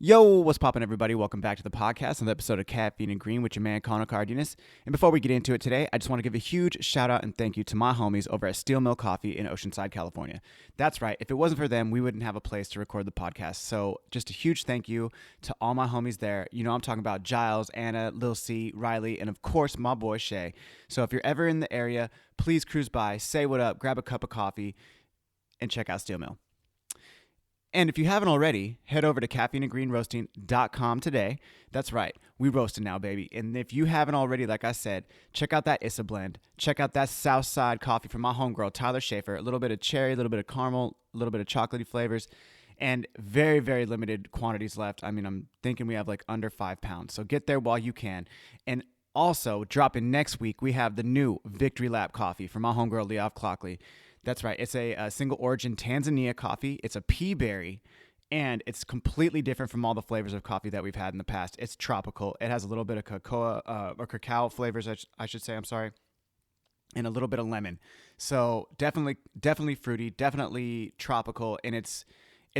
Yo, what's poppin', everybody? Welcome back to the podcast, another episode of Caffeine and Green with your man, Connor Cardenas. And before we get into it today, I just want to give a huge shout out and thank you to my homies over at Steel Mill Coffee in Oceanside, California. That's right. If it wasn't for them, we wouldn't have a place to record the podcast. So just a huge thank you to all my homies there. You know I'm talking about Giles, Anna, Lil C, Riley, and of course, my boy Shay. So if you're ever in the area, please cruise by, say what up, grab a cup of coffee, and check out Steel Mill. And if you haven't already, head over to caffeineandgreenroasting.com today. That's right. We roasting now, baby. And if you haven't already, like I said, check out that Issa blend. Check out that Southside coffee from my homegirl, Tyler Schaefer. A little bit of cherry, a little bit of caramel, a little bit of chocolatey flavors, and very, very limited quantities left. I mean, I'm thinking we have like under 5 pounds. So get there while you can. And also, dropping next week, we have the new Victory Lap coffee from my homegirl, Leof Clockley. That's right. It's a single origin Tanzania coffee. It's a pea berry, and it's completely different from all the flavors of coffee that we've had in the past. It's tropical. It has a little bit of cacao flavors, I should say. I'm sorry, and a little bit of lemon. So definitely fruity, definitely tropical, and it's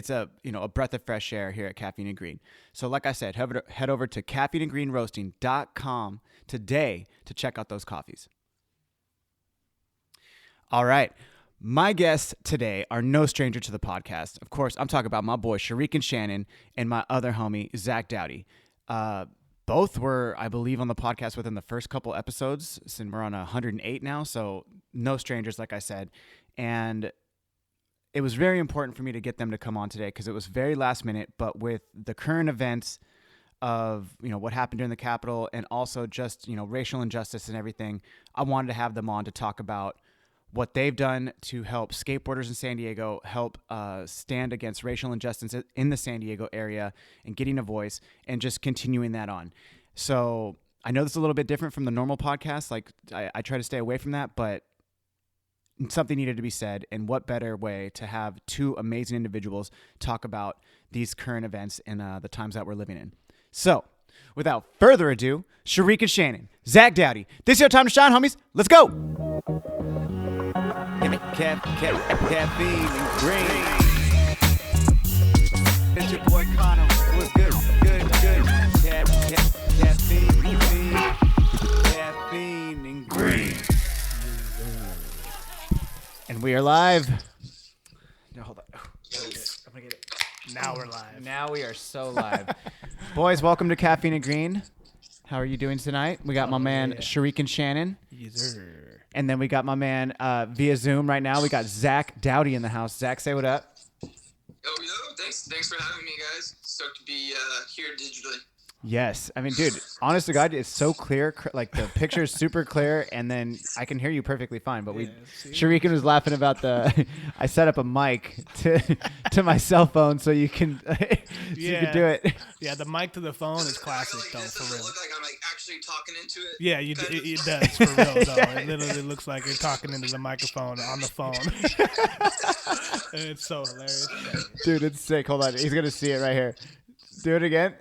a breath of fresh air here at Caffeine and Green. So like I said, head over to caffeineandgreenroasting.com today to check out those coffees. All right. My guests today are no stranger to the podcast. Of course, I'm talking about my boy Shuriken Shannon and my other homie, Zack Dowdy. Both were, I believe, on the podcast within the first couple episodes, since we're on 108 now, so no strangers, like I said. And it was very important for me to get them to come on today because it was very last minute, but with the current events of, what happened during the Capitol and also just, racial injustice and everything, I wanted to have them on to talk about what they've done to help skateboarders in San Diego, help stand against racial injustice in the San Diego area and getting a voice and just continuing that on. So I know this is a little bit different from the normal podcast. Like I try to stay away from that, but something needed to be said. And what better way to have two amazing individuals talk about these current events and the times that we're living in. So without further ado, Shuriken Shannon, Zack Dowdy, this is your time to shine, homies. Let's go. Caffeine and Green. It's your boy Connor. What's good? Good. Caffeine and Green. And we are live. No, hold on. I'm gonna get it. Now we're live. Now we are so live. Boys, welcome to Caffeine and Green. How are you doing tonight? We got my man Shuriken Shannon. Yes, sir. And then we got my man via Zoom right now. We got Zack Dowdy in the house. Zack, say what up. Yo, thanks for having me, guys. Stoked to be here digitally. Yes. I mean, dude, honest to God, it's so clear. Like, the picture is super clear, and then I can hear you perfectly fine. But Shuriken was laughing about I set up a mic to my cell phone so you can you can do it. Yeah, the mic to the phone is classic, though, Does for it real. look like I'm actually talking into it? Yeah, it does, for real, though. It literally looks like you're talking into the microphone on the phone. It's so hilarious. Dude, it's sick. Hold on. He's going to see it right here. Do it again.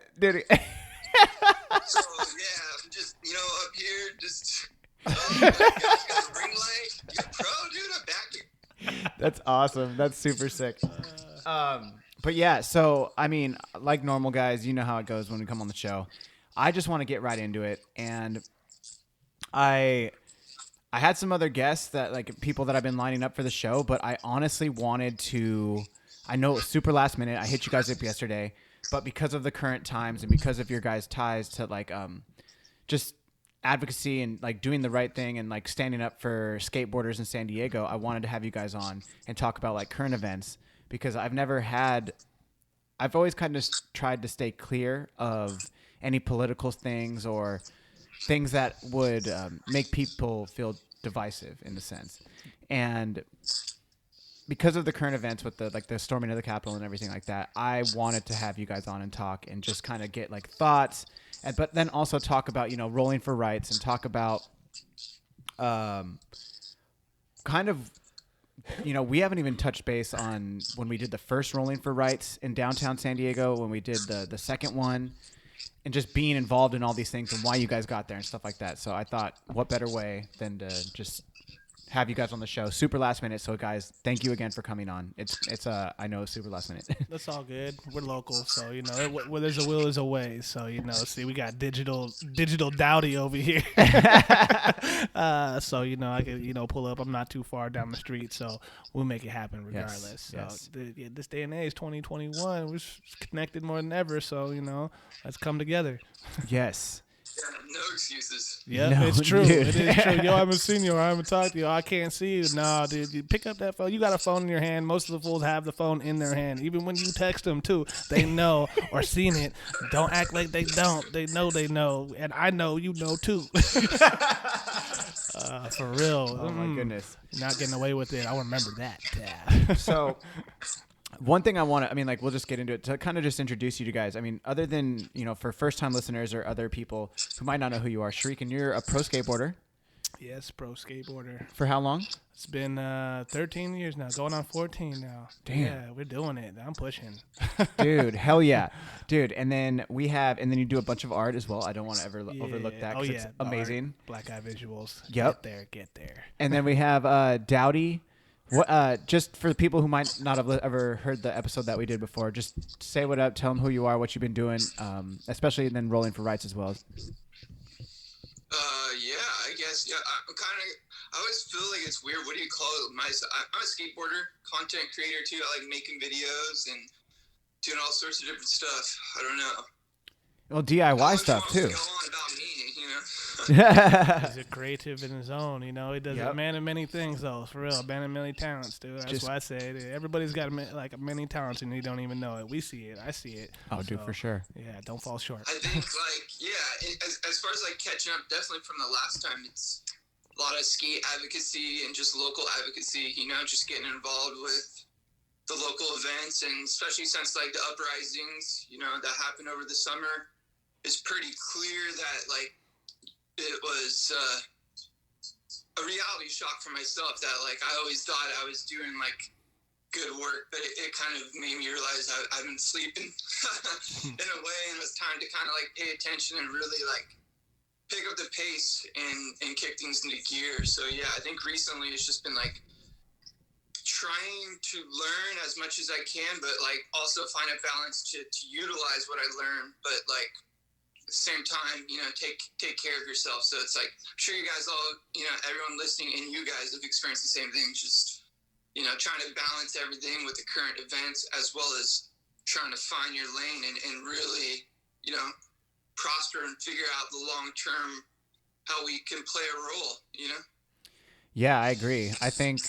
So, I'm just, up here, just, oh my gosh, got a ring light. You're pro, dude. I'm back. That's awesome. That's super sick. But yeah, so, I mean, like normal guys, you know how it goes when we come on the show. I just want to get right into it. And I had some other guests people that I've been lining up for the show, but I honestly wanted to, I know it was super last minute. I hit you guys up yesterday. But because of the current times and because of your guys' ties to just advocacy and doing the right thing and standing up for skateboarders in San Diego, I wanted to have you guys on and talk about current events because I've always kind of tried to stay clear of any political things or things that would make people feel divisive in a sense. And because of the current events with the storming of the Capitol and everything like that, I wanted to have you guys on and talk and just kind of get thoughts, but then also talk about, rolling for rights and talk about we haven't even touched base on when we did the first rolling for rights in downtown San Diego, when we did the second one, and just being involved in all these things and why you guys got there and stuff like that. So I thought, what better way than to just have you guys on the show. Super last minute. So guys, thank you again for coming on. It's I know super last minute. That's all good. We're local, so where there's a will, there's a way. So see, we got digital Dowdy over here. So I can pull up. I'm not too far down the street, so we'll make it happen regardless. Yes. So this day and age, 2021, we're connected more than ever. So let's come together. Yes. Yeah, no excuses. Yeah, No, it's true. dude. It is true. Yo, I haven't seen you or I haven't talked to you. I can't see you. No, dude, you pick up that phone. You got a phone in your hand. Most of the fools have the phone in their hand. Even when you text them, too, they know or seen it. Don't act like they don't. They know. And I know you know, too. For real. Oh, my goodness. You're not getting away with it. I'll remember that. Yeah. So one thing we'll just get into it to kind of just introduce you to guys. I mean, other than, for first-time listeners or other people who might not know who you are, Shuriken, you're a pro skateboarder. Yes, pro skateboarder. For how long? It's been 13 years now, going on 14 now. Damn. Yeah, we're doing it. I'm pushing. Dude, hell yeah. Dude, and then you do a bunch of art as well. I don't want to ever overlook that because it's amazing. Black Eye Visuals. Yep. Get there. And then we have Dowdy. What? Just for the people who might not have ever heard the episode that we did before, just say what up, tell them who you are, what you've been doing, especially then rolling for rights as well. Yeah, I guess. Yeah, I always feel like it's weird. What do you call it? I'm a skateboarder, content creator too. I like making videos and doing all sorts of different stuff. I don't know. Well, DIY stuff too. Go on about me, He's a creative in his own, He does a man of many things, though. For real, a man of many talents, dude. That's why I say it. Everybody's got many talents, and you don't even know it. We see it. I see it. Oh, dude, for sure. Yeah, don't fall short. I think, as far as catching up, definitely from the last time, it's a lot of skate advocacy and just local advocacy. Just getting involved with the local events, and especially since the uprisings, that happened over the summer, it's pretty clear that it was a reality shock for myself that I always thought I was doing good work, but it kind of made me realize I've been sleeping in a way, and it was time to kind of pay attention and really pick up the pace and kick things into gear. So yeah, I think recently it's just been trying to learn as much as I can, but also find a balance to utilize what I learn, but at the same time, take care of yourself. So it's I'm sure you guys all, everyone listening and you guys have experienced the same thing. Just, trying to balance everything with the current events, as well as trying to find your lane and really, prosper and figure out the long term, how we can play a role, Yeah, I agree. I think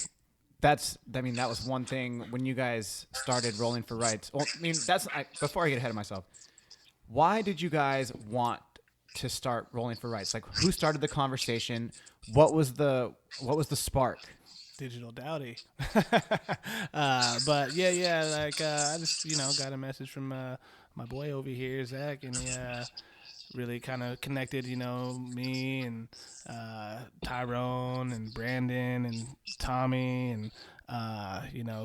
that was one thing when you guys started rolling for rights. Well, before I get ahead of myself, why did you guys want to start rolling for rights? Who started the conversation? What was the spark? Digital Dowdy. But I just got a message from my boy over here, Zach, and he really kind of connected, me and Tyrone and Brandon and Tommy and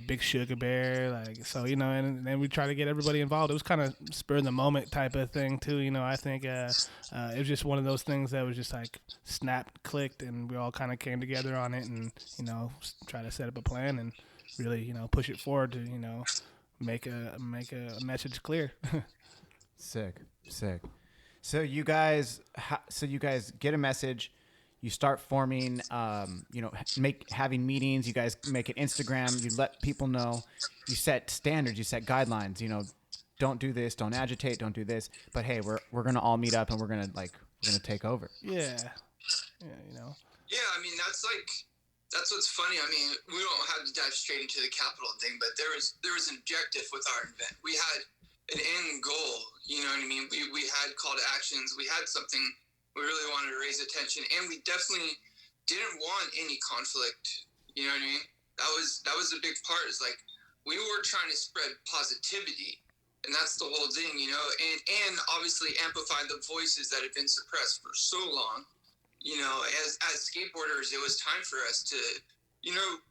Big Sugar Bear, and then we try to get everybody involved. It was kind of spur of the moment type of thing too. I think it was just one of those things that was just snapped, clicked, and we all kind of came together on it, and try to set up a plan and really push it forward to make a message clear. Sick. So you guys get a message. You start forming, having meetings. You guys make an Instagram. You let people know. You set standards. You set guidelines. Don't do this. Don't agitate. Don't do this. But hey, we're gonna all meet up and we're gonna take over. Yeah. Yeah, that's what's funny. We don't have to dive straight into the capital thing, but there was an objective with our event. We had an end goal. You know what I mean? We had call to actions. We had something. We really wanted to raise attention, and we definitely didn't want any conflict. You know what I mean? That was a big part. Is we were trying to spread positivity, and that's the whole thing, and obviously amplify the voices that have been suppressed for so long. As skateboarders, it was time for us to, we don't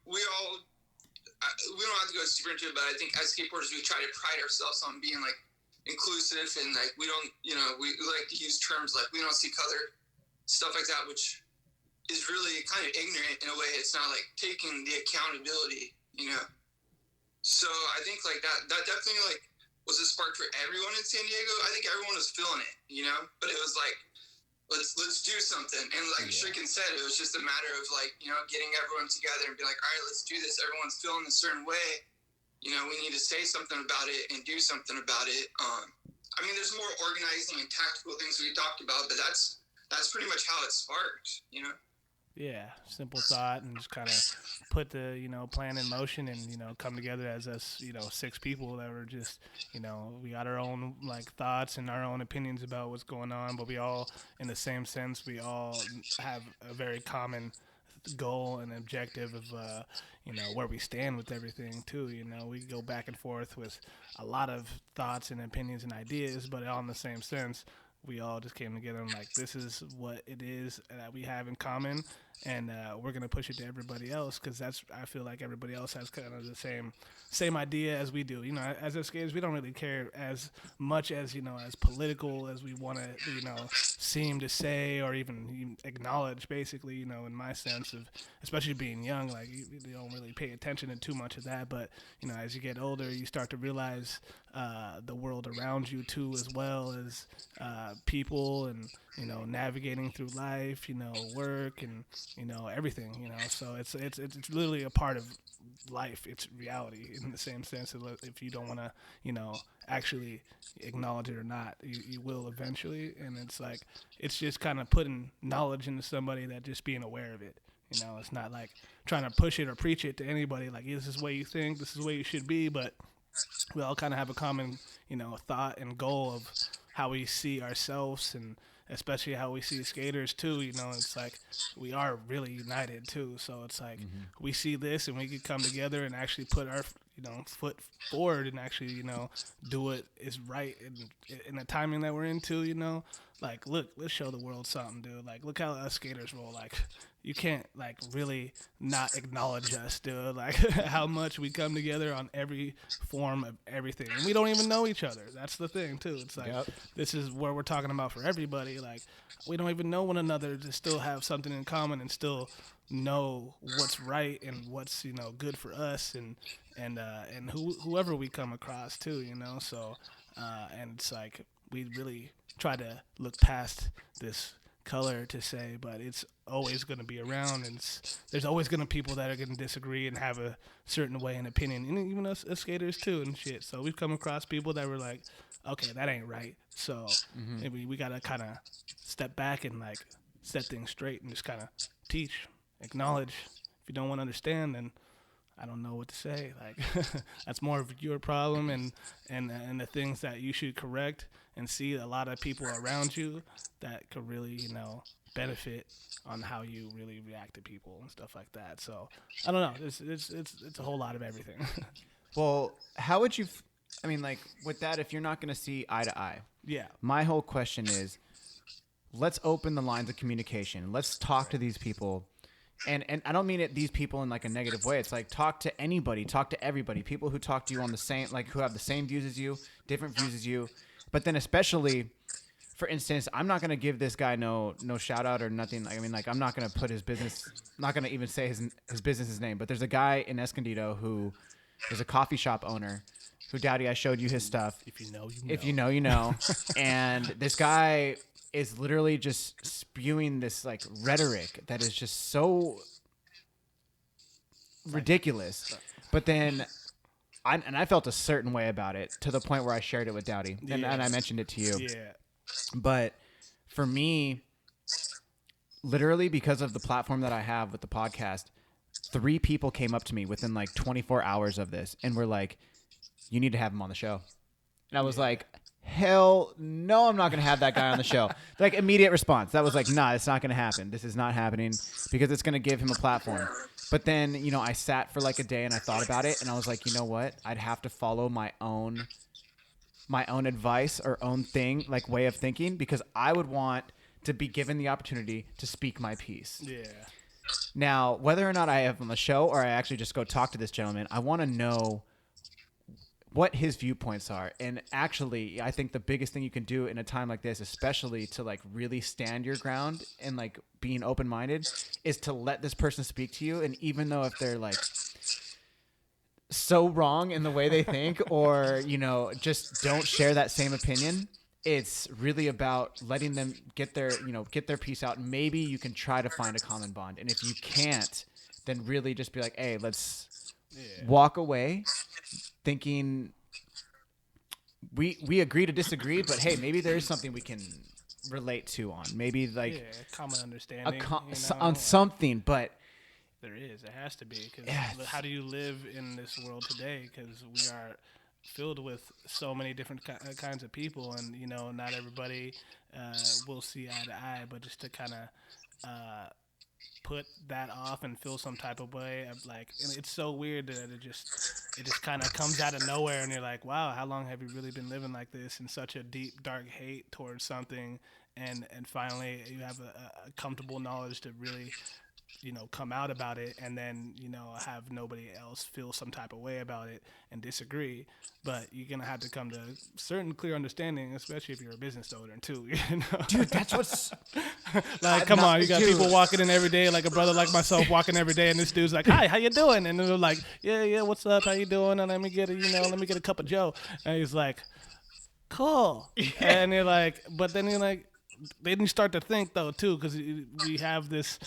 have to go super into it, but I think as skateboarders, we try to pride ourselves on being inclusive, and we don't, we like to use terms we don't see color, stuff like that, which is really kind of ignorant in a way. It's not like taking the accountability, you know. So I think like that definitely like was a spark for everyone in San Diego. I think everyone was feeling it, you know. But it was like let's do something. And like Shuriken said, it was just a matter of like, you know, getting everyone together and be like, all right, let's do this. Everyone's feeling a certain way. You know, we need to say something about it and do something about it. I mean, there's more organizing and tactical things we talked about, but that's pretty much how it sparked, you know? Yeah, simple thought, and just kind of put the plan in motion, and come together as us 6 people that were just we got our own like thoughts and our own opinions about what's going on, but we all, in the same sense, we all have a very common goal and objective of where we stand with everything too. We go back and forth with a lot of thoughts and opinions and ideas, but all in the same sense. We all just came together and like, this is what it is that we have in common, and we're gonna push it to everybody else, because I feel like everybody else has kind of the same idea as we do. As us skaters, we don't really care as much as as political as we want to seem to say or even acknowledge. Basically, in my sense of, especially being young, like you don't really pay attention to too much of that. But as you get older, you start to realize the world around you too, as well as people, and navigating through life, work, and everything, so it's literally a part of life. It's reality in the same sense. If you don't want to actually acknowledge it or not, you will eventually. And it's like, it's just kind of putting knowledge into somebody, that just being aware of it. It's not like trying to push it or preach it to anybody, like, this is the way you think, this is the way you should be, but we all kind of have a common thought and goal of how we see ourselves, and especially how we see skaters too. It's like we are really united too. So it's like we see this, and we could come together and actually put our foot forward, and actually do what is right in the timing that we're into. Like, look, let's show the world something, dude. Like, look how us skaters roll. Like, you can't like really not acknowledge us, dude. Like how much we come together on every form of everything, and we don't even know each other. That's the thing too. It's like, This is where we're talking about for everybody. Like, we don't even know one another to still have something in common, and still know what's right and what's good for us, and whoever we come across too. So and it's like, we really try to look past this color to say, but it's always going to be around, and there's always going to be people that are going to disagree and have a certain way and opinion, and even us skaters too and shit. So we've come across people that were like, okay, that ain't right, so maybe we got to kind of step back and like set things straight, and just kind of teach, acknowledge. If you don't want to understand, then I don't know what to say. Like, that's more of your problem, and the things that you should correct, and see a lot of people around you that could really, benefit on how you really react to people and stuff like that. So I don't know. It's a whole lot of everything. Well, how would you? I mean, like, with that, if you're not going to see eye to eye, Yeah. My whole question is, let's open the lines of communication. Let's talk to these people. And I don't mean it, these people, in like a negative way. It's like, talk to anybody, talk to everybody. People who talk to you on the same, like, who have the same views as you, different views as you. But then especially, for instance, I'm not going to give this guy no shout out or nothing. I mean, like, I'm not going to put his business, I'm not going to even say his business's name. But there's a guy in Escondido who is a coffee shop owner who, Dowdy, I showed you his stuff. If you know, you know. If you know, you know. And this guy is literally just spewing this like rhetoric that is just so ridiculous. But then I felt a certain way about it, to the point where I shared it with Dowdy, and I mentioned it to you. Yeah. But for me, literally, because of the platform that I have with the podcast, 3 people came up to me within like 24 hours of this and were like, you need to have him on the show. And I was like, hell no, I'm not going to have that guy on the show. Like, immediate response. That was like, nah, it's not going to happen. This is not happening, because it's going to give him a platform. But then, I sat for like a day and I thought about it, and I was like, you know what? I'd have to follow my own advice or own thing, like way of thinking, because I would want to be given the opportunity to speak my piece. Yeah. Now, whether or not I have him on the show, or I actually just go talk to this gentleman, I want to know what his viewpoints are. And actually, I think the biggest thing you can do in a time like this, especially to like really stand your ground and like being open-minded, is to let this person speak to you. And even though if they're like so wrong in the way they think, or, you know, just don't share that same opinion, it's really about letting them get their piece out. Maybe you can try to find a common bond. And if you can't, then really just be like, hey, let's walk away thinking we agree to disagree, but hey, maybe there's something we can relate to on. Maybe like common understanding on something, but there is. It has to be, because yes. How do you live in this world today? Because we are filled with so many different kinds of people, and you know, not everybody will see eye to eye. But just to kind of put that off and feel some type of way, like, and it's so weird that it just kind of comes out of nowhere, and you're like, wow, how long have you really been living like this in such a deep, dark hate towards something, and finally you have a comfortable knowledge to really, you know, come out about it, and then, you know, have nobody else feel some type of way about it and disagree. But you're gonna have to come to certain clear understanding, especially if you're a business owner too. You know? Dude, that's what's like, come on, you got people walking in every day, like a brother like myself walking every day, and this dude's like, hi, how you doing? And they're like, yeah, what's up, how you doing? And let me get a cup of Joe. And he's like, cool. And you're like, but then you're like, they didn't start to think though too, because we have this,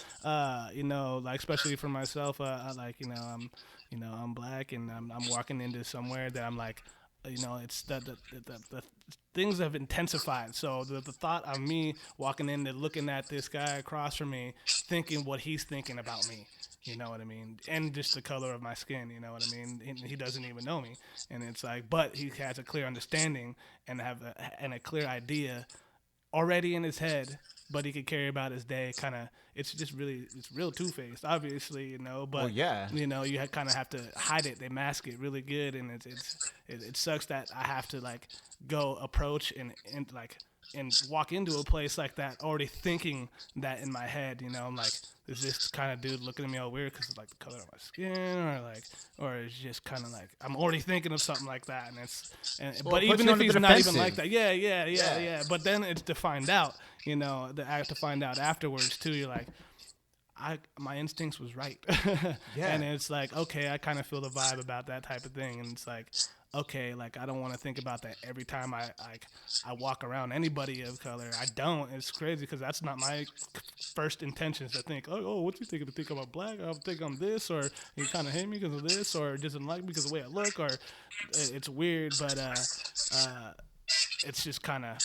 you know, like, especially for myself, I like, I'm black, and I'm walking into somewhere that I'm like, you know, it's the things have intensified. So the thought of me walking in and looking at this guy across from me, thinking what he's thinking about me, you know what I mean? And just the color of my skin, you know what I mean? And he doesn't even know me. And it's like, but he has a clear understanding and a clear idea already in his head, but he could carry about his day. Kind of, it's real two-faced, obviously, you know. But you know, you kind of have to hide it. They mask it really good, and it sucks that I have to like go approach and walk into a place like that already thinking that in my head. You know, I'm like, is this kind of dude looking at me all weird because it's like the color of my skin, or it's just kind of like I'm already thinking of something like that, but even if he's not even like that, yeah. But then it's to find out, you know, to find out afterwards too. You're like, my instincts was right, and it's like, okay, I kind of feel the vibe about that type of thing, and it's like, okay, like, I don't want to think about that every time I walk around anybody of color. I don't. It's crazy because that's not my first intentions to think, oh, what you think? To think I'm a black? I think I'm this, or you kind of hate me because of this, or doesn't like me because of the way I look, or it's weird, but it's just kind of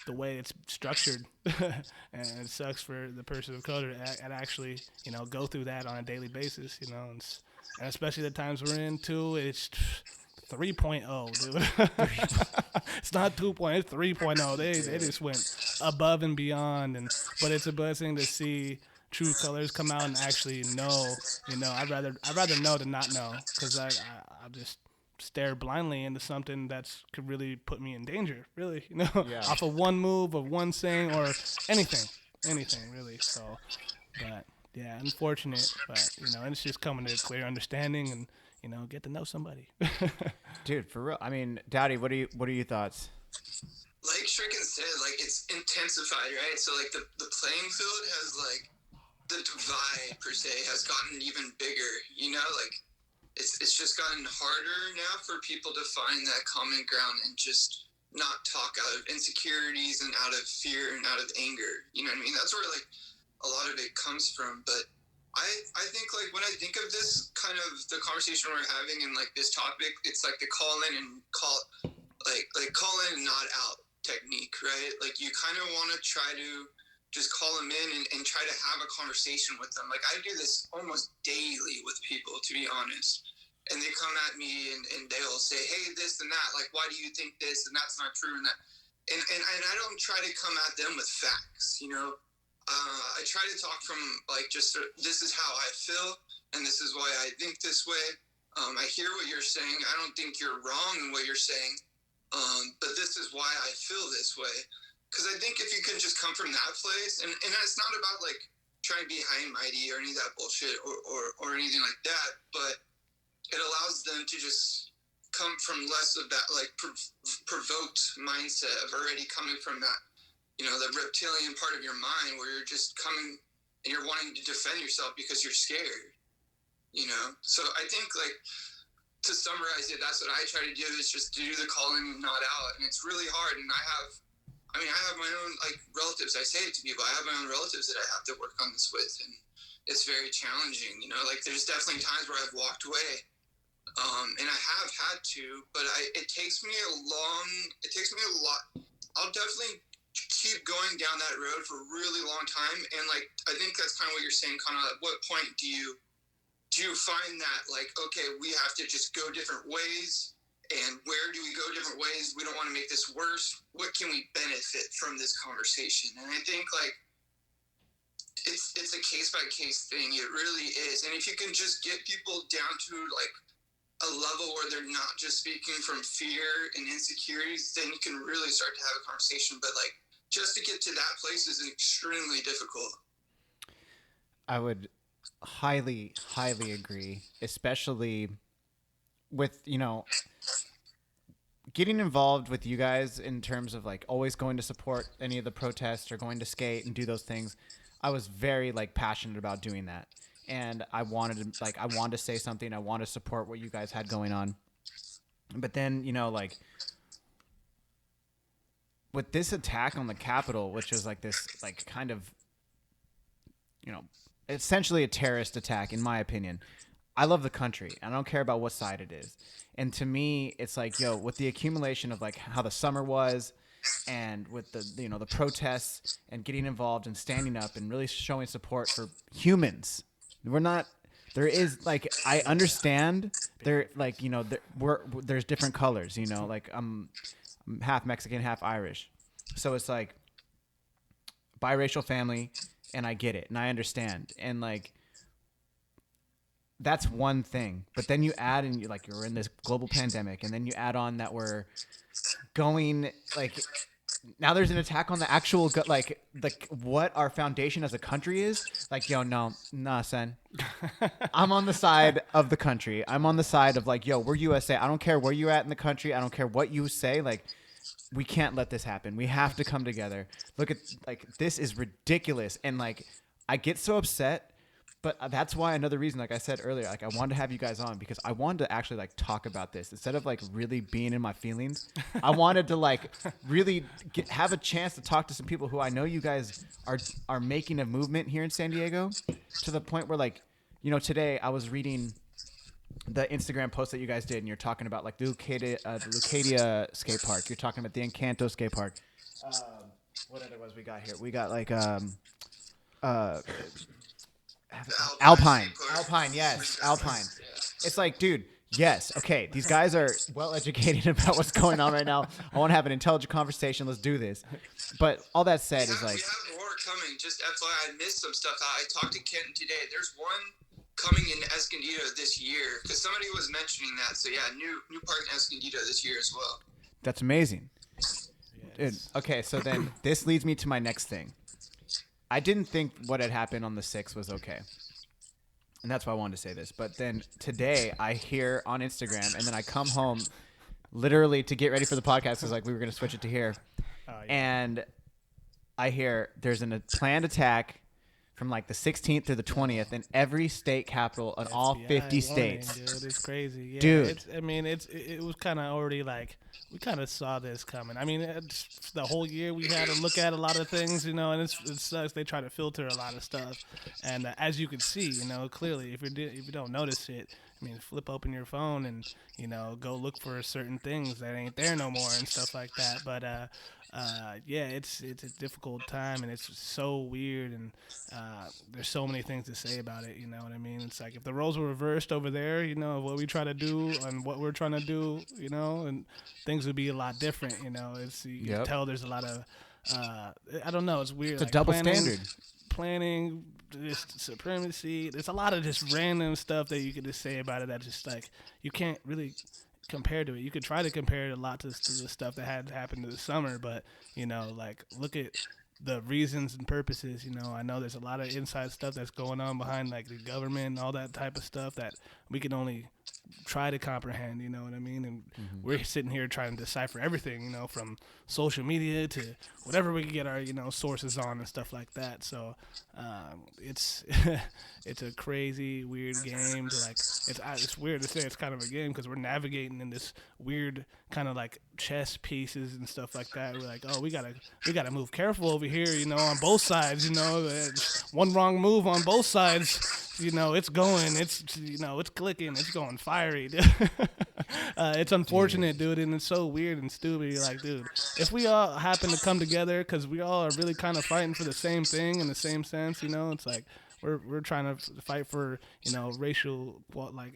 the way it's structured, and it sucks for the person of color to actually, you know, go through that on a daily basis, you know, and especially the times we're in too. It's 3.0, dude. It's not 2.0, it's 3.0. They just went above and beyond, but it's a blessing to see true colors come out and actually know. You know, I'd rather know than not know, because I just stare blindly into something that's could really put me in danger, really, you know, off of one move of one saying or anything really. So, but yeah, unfortunate, but you know, and it's just coming to a clear understanding and, you know, get to know somebody. Dude, for real. I mean, Dowdy, what are your thoughts? Like Shuriken said, like, it's intensified, right? So like the playing field has, like, the divide per se has gotten even bigger, you know, like it's just gotten harder now for people to find that common ground and just not talk out of insecurities and out of fear and out of anger. You know what I mean? That's where, like, a lot of it comes from. But I think, like, when I think of this kind of the conversation we're having and like this topic, it's like the call in and call in and not out technique, right? Like, you kind of want to try to just call them in and try to have a conversation with them. Like, I do this almost daily with people, to be honest. And they come at me and they'll say, hey, this and that. Like, why do you think this? And that's not true. And that. And I don't try to come at them with facts, you know. I try to talk from, like, just this is how I feel, and this is why I think this way. I hear what you're saying. I don't think you're wrong in what you're saying, but this is why I feel this way. Because I think if you can just come from that place, and it's not about, like, trying to be high and mighty or any of that bullshit or anything like that, but it allows them to just come from less of that like provoked mindset of already coming from that, the reptilian part of your mind where you're just coming and you're wanting to defend yourself because you're scared. So I think, like, to summarize it, that's what I try to do, is just do the calling and not out. And it's really hard. And I have my own, like, relatives. I say it to people. I have my own relatives that I have to work on this with. And it's very challenging, like, there's definitely times where I've walked away. And I have had to, but it takes me a lot. I'll definitely keep going down that road for a really long time. And, like, I think that's kind of what you're saying, kind of at what point do you find that, like, okay, we have to just go different ways, and where do we go different ways? We don't want to make this worse. What can we benefit from this conversation? And I think, like, it's a case-by-case thing. It really is. And if you can just get people down to, like, a level where they're not just speaking from fear and insecurities, then you can really start to have a conversation. But, like, just to get to that place is extremely difficult. I would highly agree, especially with getting involved with you guys in terms of, like, always going to support any of the protests or going to skate and do those things. I was very, like, passionate about doing that, and I wanted to say something. I want to support what you guys had going on, but then like, with this attack on the Capitol, which was like this, like, kind of essentially a terrorist attack, in my opinion. I love the country. I don't care about what side it is. And to me, it's like, with the accumulation of, like, how the summer was, and with the, the protests and getting involved and standing up and really showing support for humans. There is, like, I understand there, like, there's different colors, like, I'm half Mexican, half Irish. So it's like biracial family. And I get it, and I understand, and, like, that's one thing. But then you add, and you're in this global pandemic, and then you add on that we're going, like, now there's an attack on the actual, like what our foundation as a country is. Like, nah, son. I'm on the side of the country. I'm on the side of, like, we're USA. I don't care where you're at in the country. I don't care what you say. Like, we can't let this happen. We have to come together. Look at, like, this is ridiculous. And, like, I get so upset, but that's why, another reason, like I said earlier, like, I wanted to have you guys on, because I wanted to actually, like, talk about this instead of, like, really being in my feelings. I wanted to, like, really have a chance to talk to some people who I know you guys are making a movement here in San Diego, to the point where, like, today I was reading the Instagram post that you guys did, and you're talking about, like, the Lucadia skate park. You're talking about the Encanto skate park. What other ones we got here? We got, like, Alpine, yes, Alpine. It's like, dude, yes, okay, these guys are well educated about what's going on right now. I want to have an intelligent conversation. Let's do this. But all that said is, like, we have more coming. Just FYI, I missed some stuff. I talked to Kenton today. There's one coming in Escondido this year, because somebody was mentioning that. So yeah, new park in Escondido this year as well. That's amazing. Dude, okay, so then this leads me to my next thing. I didn't think what had happened on the 6th was okay, and that's why I wanted to say this. But then today I hear on Instagram, and then I come home literally to get ready for the podcast, because, like, we were going to switch it to here, and I hear there's a planned attack from, like, the 16th through the 20th in every state capital in all 50 states. Dude, it's crazy. Yeah, dude. It was kind of already, like, we kind of saw this coming. I mean, the whole year we had to look at a lot of things, and it sucks. They try to filter a lot of stuff. And as you can see, clearly, if you don't notice it, I mean, flip open your phone and, go look for certain things that ain't there no more and stuff like that. But, it's a difficult time, and it's so weird, and there's so many things to say about it. You know what I mean? It's like, if the roles were reversed over there, of what we try to do and what we're trying to do, and things would be a lot different. You can tell there's a lot of I don't know. It's weird. It's like, a double standard. Planning, just supremacy. There's a lot of just random stuff that you could just say about it that just, like, you can't really compare to it. You could try to compare it a lot to the stuff that had happened to the summer, but like, look at the reasons and purposes. I know there's a lot of inside stuff that's going on behind, like, the government and all that type of stuff that we can only try to comprehend, you know what I mean? And we're sitting here trying to decipher everything, you know, from social media to whatever we can get our, you know, sources on and stuff like that. So it's it's a crazy, weird game. To like, it's weird to say it's kind of a game because we're navigating in this weird kind of like chess pieces and stuff like that. We're like, oh, we gotta move careful over here, you know, on both sides, you know, one wrong move on both sides. You know, it's going, it's, you know, it's clicking, it's going fiery, dude. It's unfortunate, dude, and it's so weird and stupid. You're like, dude, if we all happen to come together because we all are really kind of fighting for the same thing in the same sense, you know, it's like we're trying to fight for, you know, racial, like,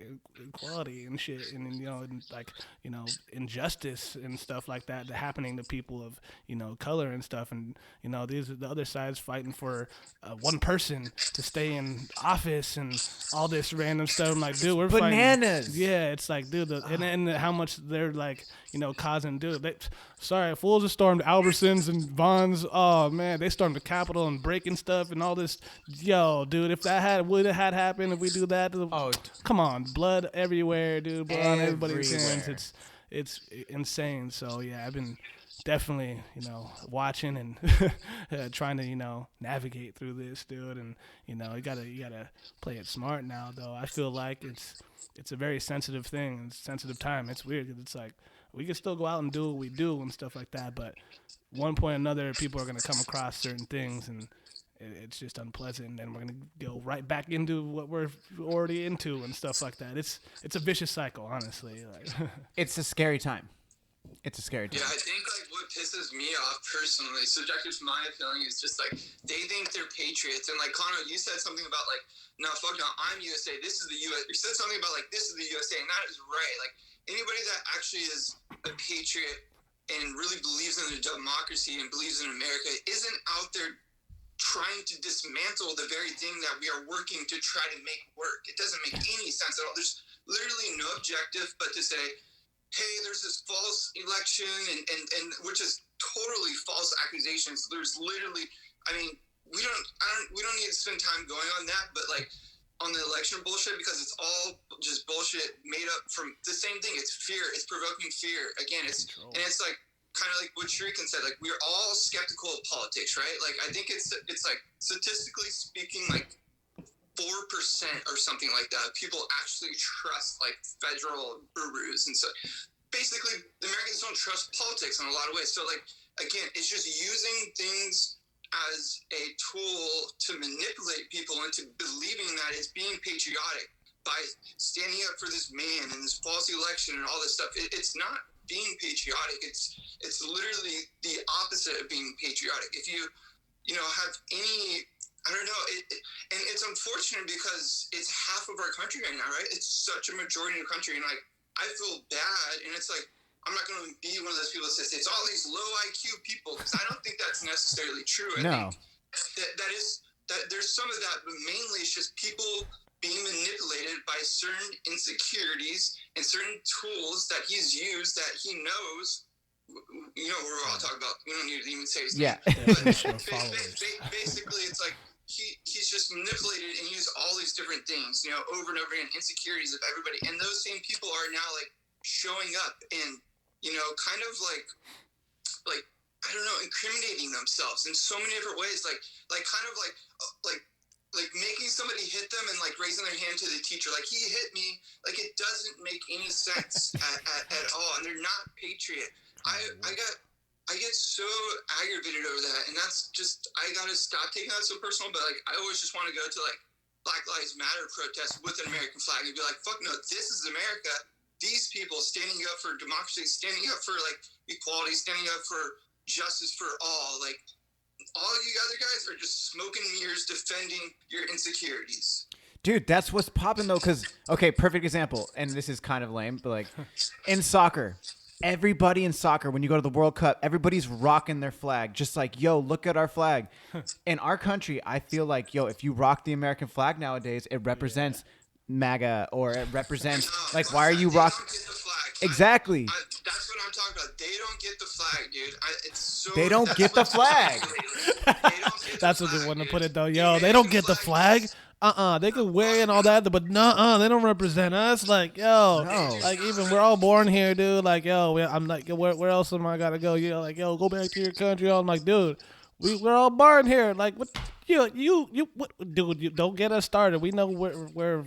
equality and shit, and, you know, and, like, you know, injustice and stuff like that happening to people of, you know, color and stuff. And, you know, these are the other sides fighting for one person to stay in office and all this random stuff. I'm like, dude, we're bananas. Fighting. Yeah, it's like, dude, and how much they're, like, you know, causing, dude. Sorry, fools have stormed Albertsons and Vons. Oh, man, they stormed the Capitol and breaking stuff and all this. Yo, dude, if that would have happened, if we do that, come on, blood everywhere, dude. Blood on everybody's hands. It's insane. So, yeah, I've been definitely, you know, watching and trying to, you know, navigate through this, dude. And, you know, you gotta play it smart now, though. I feel like it's a very sensitive thing. It's a sensitive time. It's weird because it's like, we can still go out and do what we do and stuff like that, but one point or another, people are going to come across certain things, and it's just unpleasant, and we're going to go right back into what we're already into and stuff like that. It's a vicious cycle, honestly. Like, it's a scary time. It's a scary time. Yeah, I think, like, what pisses me off personally, subjective to my feeling, is just, like, they think they're patriots. And, like, Connor, you said something about, like, no, fuck no, I'm USA, this is the U.S. You said something about, like, this is the USA, and that is right. Like, anybody that actually is a patriot and really believes in the democracy and believes in America isn't out there trying to dismantle the very thing that we are working to try to make work. It doesn't make any sense at all. There's literally no objective but to say, hey, there's this false election, and which is totally false accusations. There's literally, I mean, we don't need to spend time going on that, but, like, on the election bullshit, because it's all just bullshit made up from the same thing. It's fear. It's provoking fear. Again, it's like kind of like what Shuriken said. Like, we're all skeptical of politics, right? Like, I think it's like, statistically speaking, like 4% or something like that. People actually trust, like, federal gurus, and so basically, the Americans don't trust politics in a lot of ways. So, like, again, it's just using things as a tool to manipulate people into believing that it's being patriotic by standing up for this man and this false election and all this stuff. It's not being patriotic. It's literally the opposite of being patriotic. If you know, have any, I don't know, and it's unfortunate because it's half of our country right now, right? It's such a majority of the country, and, like, I feel bad, and it's like, I'm not going to be one of those people that says it's all these low IQ people, because I don't think that's necessarily true. I think that there's some of that, but mainly it's just people being manipulated by certain insecurities and certain tools that he's used that he knows. You know, we're all talking about. We don't need to even say his name. But basically, it's like he's just manipulated and used all these different things, you know, over and over again, insecurities of everybody, and those same people are now, like, showing up and, you know, kind of like I don't know, incriminating themselves in so many different ways, like kind of like making somebody hit them and, like, raising their hand to the teacher, like, he hit me. Like, it doesn't make any sense at all, and they're not patriot. I get so aggravated over that, and that's just, I gotta stop taking that so personal. But, like, I always just want to go to, like, Black Lives Matter protests with an American flag and be like, fuck no, this is America. These people standing up for democracy, standing up for, like, equality, standing up for justice for all. Like, all you other guys are just smoke and mirrors defending your insecurities. Dude, that's what's popping, though, because, okay, perfect example, and this is kind of lame, but, like, in soccer, everybody in soccer, when you go to the World Cup, everybody's rocking their flag, just like, yo, look at our flag. In our country, I feel like, yo, if you rock the American flag nowadays, it represents MAGA, or it represents, like, why are you rocking? Exactly. That's what I'm talking about. They don't get the flag, dude. They don't get the flag. That's a good one to put it, though. Yo, they don't get the flag. They could wear and all that, but they don't represent us. Like, yo, No. like even we're all born here, dude. Like, yo, I'm like, where else am I gotta go? You know, like, yo, go back to your country. I'm like, dude, we're all born here. Like, what? What, dude? You don't get us started. We know where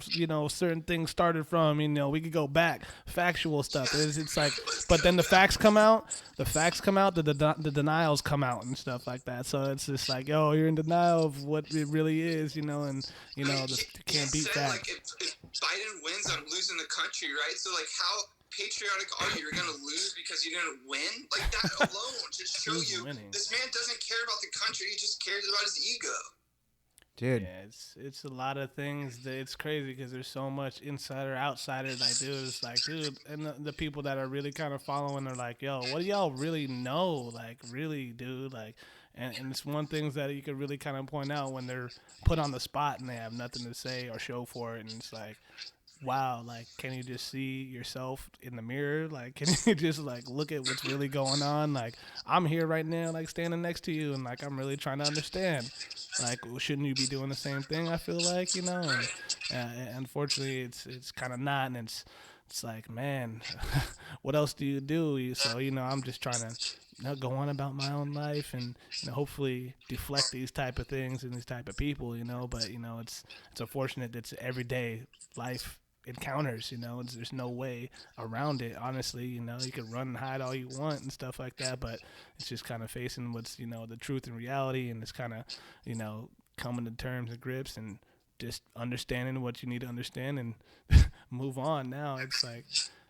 certain things started from. You know, we could go back, factual stuff. It's like, but then the facts come out. The denials come out and stuff like that. So it's just like, yo, you're in denial of what it really is, you know, and you know, you can't beat that. Like, if Biden wins, I'm losing the country, right? So like, how patriotic are you? You're gonna lose because you didn't win? Like, that alone just show you this man doesn't care about the country. He just cares about his ego. Dude. Yeah, it's a lot of things. It's crazy because there's so much insider, outsider. Like, dude, it's like, dude, and the people that are really kind of following are like, yo, what do y'all really know? Like, really, dude, like, and it's one things that you could really kind of point out when they're put on the spot and they have nothing to say or show for it, and it's like, wow, like, can you just see yourself in the mirror? Like, can you just, like, look at what's really going on? Like, I'm here right now, like, standing next to you, and, like, I'm really trying to understand. Like, shouldn't you be doing the same thing, I feel like, you know? And unfortunately, it's kind of not, and it's like, man, what else do you do? So, you know, I'm just trying to go on about my own life and, you know, hopefully deflect these type of things and these type of people, you know? But, you know, it's unfortunate that it's everyday life encounters, you know, there's no way around it, honestly. You know, you can run and hide all you want and stuff like that, but it's just kind of facing what's, you know, the truth and reality, and it's kind of, you know, coming to terms and grips and just understanding what you need to understand and move on. Now it's like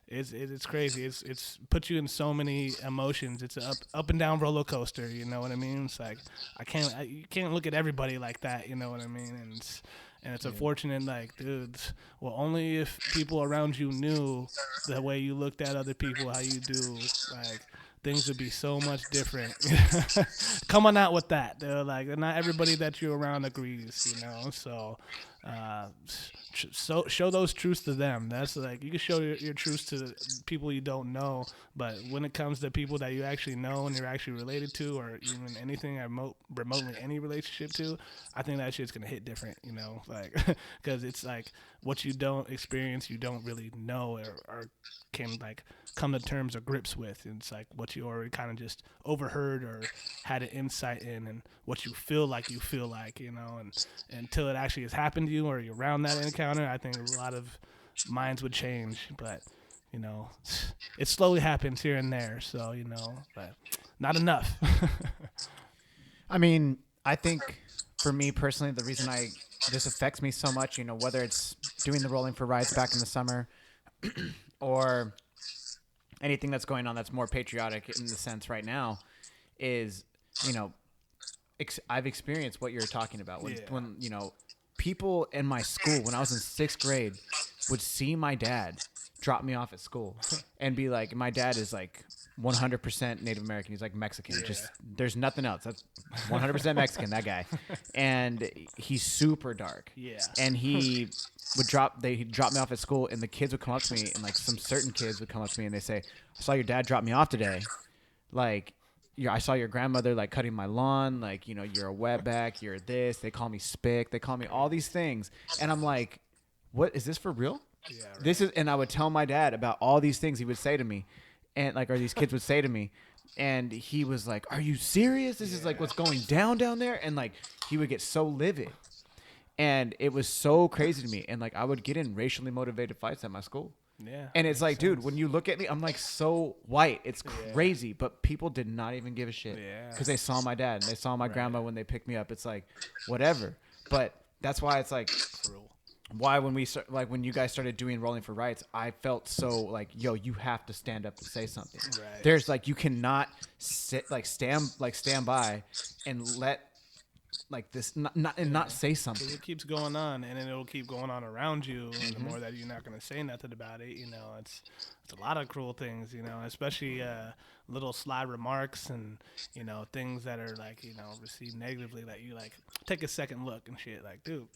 it's crazy. It's put you in so many emotions. It's a up and down roller coaster, you know what I mean? It's like you can't look at everybody like that, you know what I mean? And it's unfortunate, like, dude, well, only if people around you knew the way you looked at other people, how you do, like, things would be so much different. Come on out with that, dude. Like, not everybody that you're around agrees, you know? So, show those truths to them. That's like, you can show your truths to the people you don't know, but when it comes to people that you actually know and you're actually related to, or even anything remotely any relationship to, I think that shit's gonna hit different, you know, like, because it's like what you don't experience, you don't really know or can, like, come to terms or grips with. And it's like what you already kind of just overheard or had an insight in, and what you feel like, you know, and until it actually has happened to you or you're around that encounter, I think a lot of minds would change. But, you know, it slowly happens here and there, so, you know, but not enough. I mean, I think for me personally, the reason this affects me so much, you know, whether it's doing the Rolling for Rides back in the summer or anything that's going on that's more patriotic in the sense right now, is, you know, I've experienced what you're talking about. When, you know, people in my school, when I was in 6th grade, would see my dad drop me off at school and be like, my dad is like 100% Native American. He's like Mexican. Yeah. Just, there's nothing else. That's 100% Mexican, that guy. And he's super dark. Yeah. And he'd drop me off at school, and the kids would come up to me, and like some certain kids would come up to me and they say, I saw your dad drop me off today. Like, I saw your grandmother, like, cutting my lawn. Like, you know, you're a wetback. You're this. They call me spick. They call me all these things. And I'm like, what, is this for real? Yeah, right. And I would tell my dad about all these things he would say to me, and like, or these kids would say to me, and he was like, are you serious? This is like what's going down there? And like, he would get so livid, and it was so crazy to me. And like, I would get in racially motivated fights at my school. Yeah. And it's like, dude, when you look at me, I'm like so white. It's crazy. Yeah. But people did not even give a shit because they saw my dad and they saw my grandma when they picked me up. It's like, whatever. But that's why it's like, why when when you guys started doing Rolling for Rights, I felt so like, yo, you have to stand up and say something. Right. There's like, you cannot stand by and let like this not say something. It keeps going on, and then it'll keep going on around you. And the more that you're not going to say nothing about it, you know, it's a lot of cruel things, you know, especially little sly remarks and, you know, things that are like, you know, received negatively, that you like take a second look and shit. Like, dude,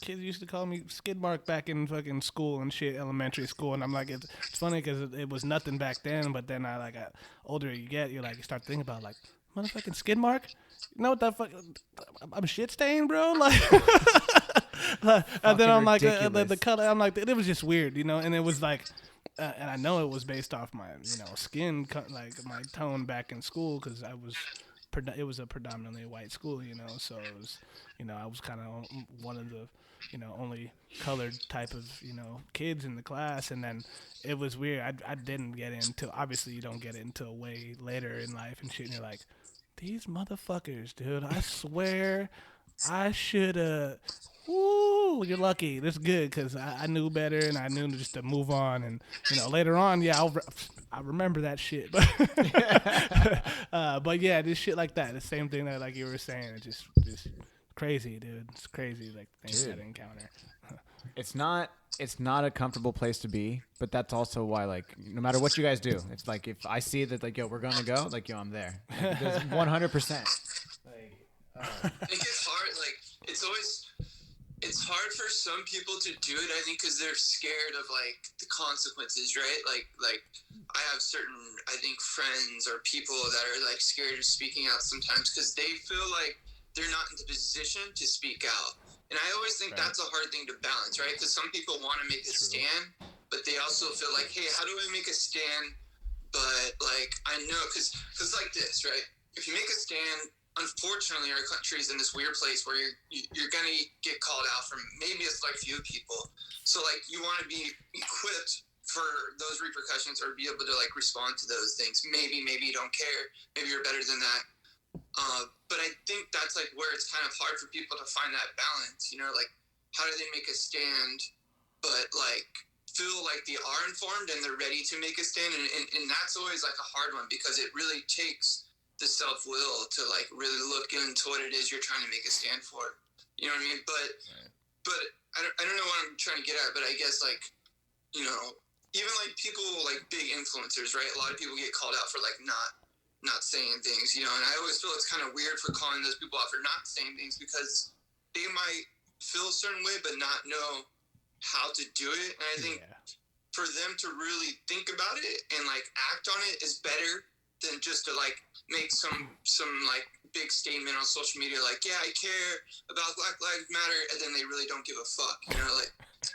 kids used to call me skid mark back in fucking school and shit, elementary school, and I'm like, it's funny because it was nothing back then, but then I like, older you get, you start thinking about like, motherfucking skid mark. You know what that fuck? I'm shit stained, bro. Like, And then I'm like, the ridiculous. color. I'm like, it was just weird, you know. And it was like, and I know it was based off my, skin, like my tone back in school, because it was a predominantly white school, So it was, I was kind of one of the, only colored type of, kids in the class. And then it was weird. I didn't get into. Obviously, you don't get it until way later in life and shit. And you're like, these motherfuckers, dude. I swear, I should have. Woo, you're lucky. That's good, because I knew better, and I knew just to move on. And later on, yeah, I remember that shit. But but yeah, this shit like that, the same thing that like you were saying, it's just crazy, dude. It's crazy, like things that I encounter. It's not a comfortable place to be, but that's also why, like, no matter what you guys do, it's like if I see that, like, yo, we're gonna go, like, yo, I'm there, like, 100%. Like, it gets hard. Like, it's hard for some people to do it, I think, because they're scared of, like, the consequences, right? Like I have certain, I think, friends or people that are, like, scared of speaking out sometimes because they feel like they're not in the position to speak out. And I always think that's a hard thing to balance, right? Because some people want to make a stand, but they also feel like, hey, how do I make a stand? But, like, I know, because like this, right? If you make a stand, unfortunately, our country is in this weird place where you're going to get called out from maybe a select few people. So, like, you want to be equipped for those repercussions or be able to, like, respond to those things. Maybe you don't care. Maybe you're better than that. But I think that's, like, where it's kind of hard for people to find that balance, like, how do they make a stand, but, like, feel like they are informed and they're ready to make a stand, and that's always, like, a hard one, because it really takes the self-will to, like, really look into what it is you're trying to make a stand for, you know what I mean? But I don't know what I'm trying to get at, but I guess, like, even, like, people, like, big influencers, right? A lot of people get called out for, like, not saying things, and I always feel it's kind of weird for calling those people out for not saying things, because they might feel a certain way but not know how to do it. And I think for them to really think about it and, like, act on it is better than just to, like, make some like big statement on social media like, yeah, I care about Black Lives Matter, and then they really don't give a fuck,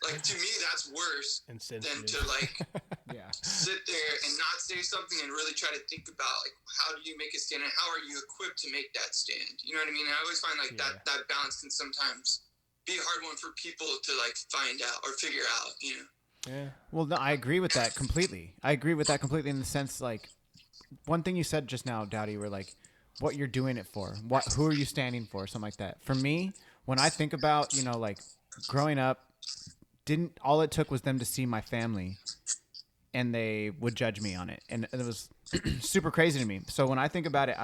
like to me that's worse than to, like, sit there and not say something and really try to think about, like, how do you make a stand and how are you equipped to make that stand, you know what I mean? And I always find, like, that balance can sometimes be a hard one for people to, like, find out or figure out, Yeah. Well, no, I agree with that completely. In the sense, like, one thing you said just now, Dowdy, were like, what you're doing it for, who are you standing for, something like that. For me, when I think about, like, growing up, all it took was them to see my family, and they would judge me on it, and it was super crazy to me. So when I think about it,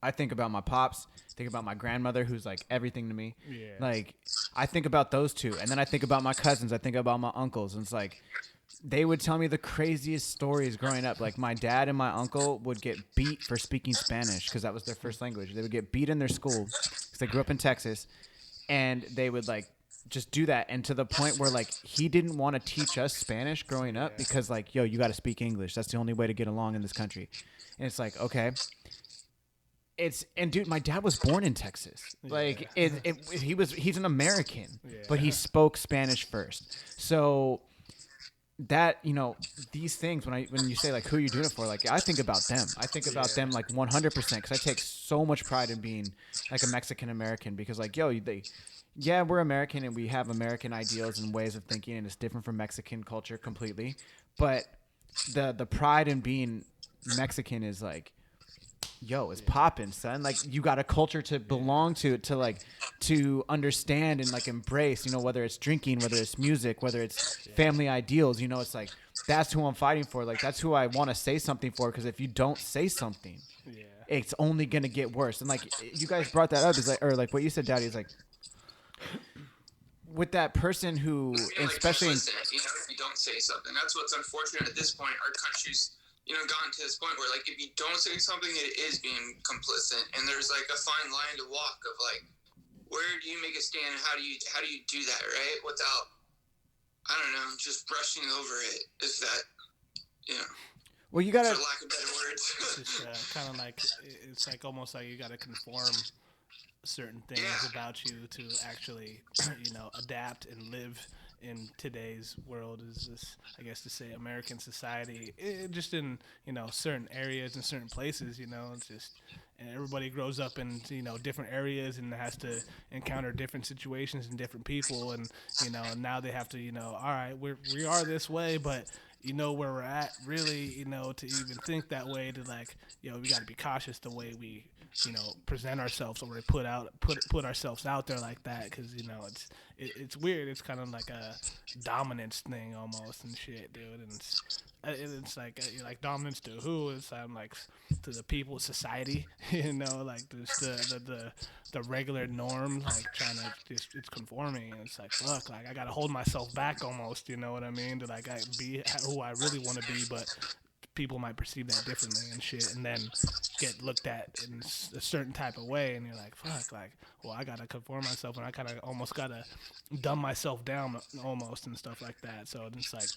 I think about my pops, think about my grandmother, who's, like, everything to me. Yeah. Like, I think about those two, and then I think about my cousins, I think about my uncles, and it's like, they would tell me the craziest stories growing up. Like, my dad and my uncle would get beat for speaking Spanish because that was their first language. They would get beat in their school because they grew up in Texas, and they would, like, just do that. And to the point where, like, he didn't want to teach us Spanish growing up because, like, yo, you got to speak English. That's the only way to get along in this country. And it's like, okay. And dude, my dad was born in Texas. Like, he's an American, but he spoke Spanish first. So that, these things, when you say, like, who you doing it for, like, I think about them. I think about them, like, 100%, because I take so much pride in being, like, a Mexican American, because, like, yo, we're American and we have American ideals and ways of thinking, and it's different from Mexican culture completely. But the pride in being Mexican is, like, yo, it's popping, son. Like, you got a culture to belong to like, to understand and, like, embrace, whether it's drinking, whether it's music, whether it's family ideals, it's like, that's who I'm fighting for. Like, that's who I want to say something for, because if you don't say something, it's only going to get worse. And, like, you guys brought that up, is like, or, like, what you said, Daddy, is like, with that person who, especially, listen, if you don't say something, that's what's unfortunate at this point. Our country's gotten to this point where, like, if you don't say something, it is being complicit, and there's, like, a fine line to walk of, like, where do you make a stand and how do you do that, right, without, I don't know, just brushing over it, if that, well, you gotta, for lack of better words. It's just kind of like, it's like almost like you gotta conform certain things about you to actually, adapt and live in today's world is this, I guess to say, American society, just in, certain areas and certain places, it's just, and everybody grows up in, different areas and has to encounter different situations and different people. And, now they have to, all right, we are this way, but where we're at really, to even think that way, to like, we got to be cautious the way we, present ourselves, or we put ourselves out there like that, because it's weird. It's kind of like a dominance thing almost and shit, dude. And it's like dominance to who? It's like to the people, society, like just the regular norm, like trying to just, it's conforming, and it's like, fuck, like I gotta hold myself back almost, you know what I mean? To like be who I really want to be, but people might perceive that differently and shit, and then get looked at in a certain type of way, and you're like, fuck, like, well, I gotta conform myself, and I kind of almost gotta dumb myself down almost and stuff like that. So it's like,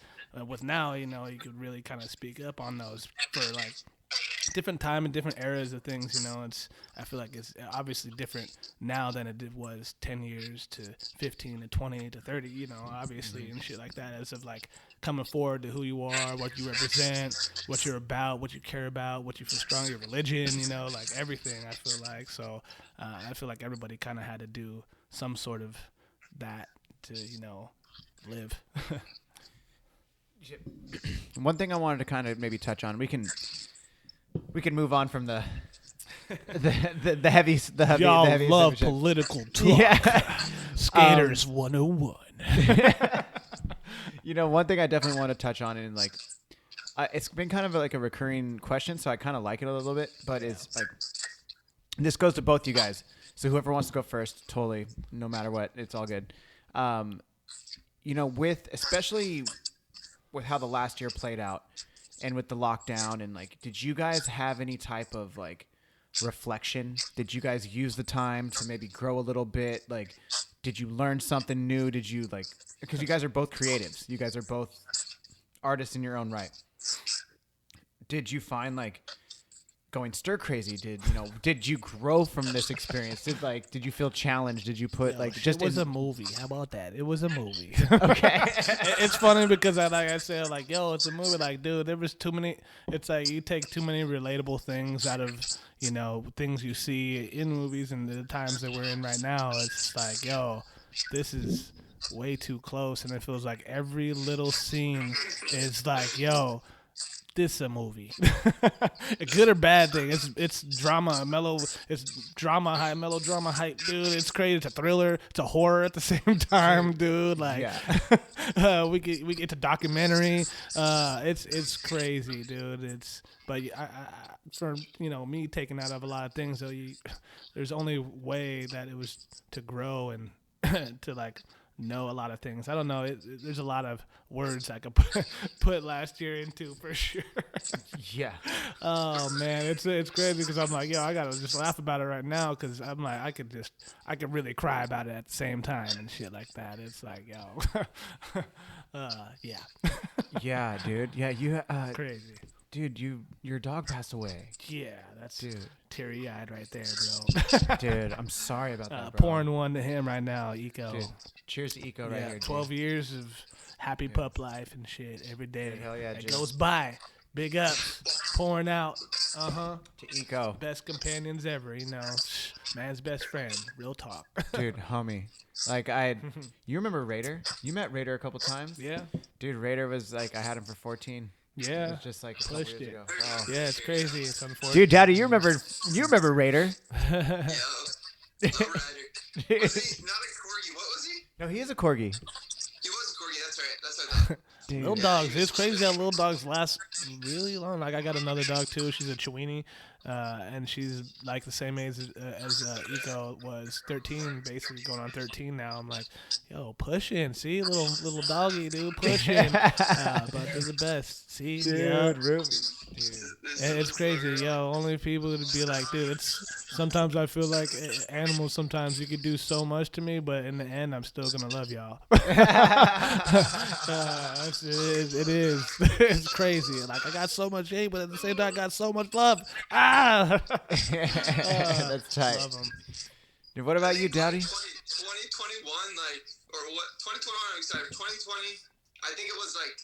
with now, you could really kind of speak up on those for like different time and different eras of things. It's, I feel like it's obviously different now than it was 10 years to 15 to 20 to 30, obviously, and shit like that, as of like coming forward to who you are, what you represent, what you're about, what you care about, what you feel strong, your religion, like everything, I feel like. So I feel like everybody kind of had to do some sort of that to, live. One thing I wanted to kind of maybe touch on, we can move on from the heavy Y'all the heavy love subject. Political talk. Yeah. Skaters 101. One thing I definitely want to touch on, and like, it's been kind of like a recurring question, so I kind of like it a little bit, but it's like, this goes to both you guys. So whoever wants to go first, totally, no matter what, it's all good. Especially with how the last year played out, and with the lockdown, and like, did you guys have any type of like reflection? Did you guys use the time to maybe grow a little bit? Like, did you learn something new? Did you like, because you guys are both creatives, you guys are both artists in your own right. Did you find like going stir crazy? Did you grow from this experience? Did you feel challenged? Did you put it was a movie? How about that? It was a movie. Okay. It's funny because I said, like, yo, it's a movie. Like, dude, there was too many. It's like you take too many relatable things out of things you see in movies, and the times that we're in right now. It's like, yo, this is way too close, and it feels like every little scene is like, yo, this is a movie. A good or bad thing. It's drama, it's drama, high melodrama hype, dude. It's crazy. It's a thriller. It's a horror at the same time, dude. Like, yeah. we get to documentary. It's crazy, dude. But I for me taking out of a lot of things, though, there's only way that it was to grow and to like know a lot of things. I don't know. There's a lot of words I could put last year into for sure. Yeah. Oh man, it's crazy because I'm like, yo, I gotta just laugh about it right now because I'm like, I could really cry about it at the same time and shit like that. It's like, yo, yeah. Yeah, dude. Yeah, you. Crazy. Dude, your dog passed away. Yeah, that's teary-eyed right there, bro. Dude, I'm sorry about that, bro. Pouring one to him right now, Eco. Dude, cheers to Eco right here. 12 years of happy pup life and shit every day. Dude, hell yeah, it goes by. Big ups. Pouring out. To Eco. Best companions ever, Man's best friend. Real talk. Dude, homie. Like, you remember Raider? You met Raider a couple times? Yeah. Dude, Raider was like, I had him for 14. Yeah, it was just like a couple years ago. Oh. Yeah, it's crazy. It's unfortunate. Dude, Daddy, you remember Raider? Yeah, Rider. Was he not a corgi? What was he? No, he is a corgi. He was a corgi. That's right. That's what I thought. Dude. Little dogs. It's crazy how little dogs last really long. Like, I got another dog too. She's a Chiweenie, and she's like the same age as Eco was, 13, basically going on 13 now. I'm like, yo, pushing. See, little doggy, dude, pushing. But they're the best. See, dude, yeah. Ruby. And it's crazy, yo. Only people would be like, dude, sometimes I feel like animals, sometimes you could do so much to me, but in the end, I'm still going to love y'all. It is. It's crazy. Like, I got so much hate, but at the same time, I got so much love. Ah! That's tight. Love them. Dude, what about you, Dowdy? 2021, like, or what? 2021, I'm excited. 2020, I think it was like,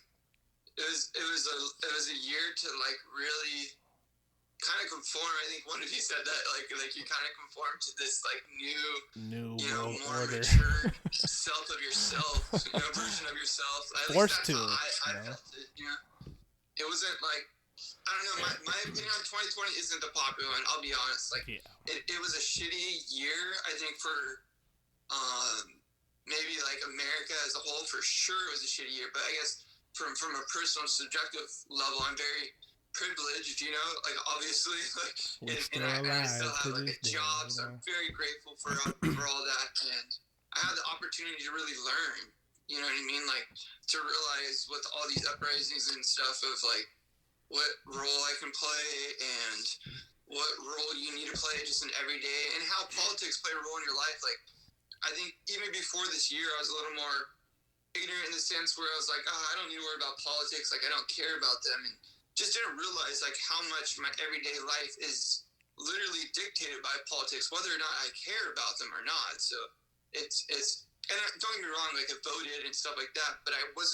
it was a year to like really kind of conform. I think one of you said that, like you kind of conform to this like new more order. mature self of yourself, version of yourself. At Forced least to. I felt it. It wasn't like, I don't know. My opinion on 2020 isn't the popular one. I'll be honest. Like, it was a shitty year. I think for maybe like America as a whole, for sure, it was a shitty year. But I guess from a personal subjective level, I'm very privileged, like obviously, like, and I still have like a job, so I'm very grateful for all that, and I had the opportunity to really learn, you know what I mean, like to realize with all these uprisings and stuff of like what role I can play and what role you need to play just in everyday, and how politics play a role in your life. Like, I think even before this year, I was a little more ignorant in the sense where I was like, I don't need to worry about politics, like I don't care about them, and just didn't realize like how much my everyday life is literally dictated by politics, whether or not I care about them or not. So it's and don't get me wrong, like I voted and stuff like that, but I was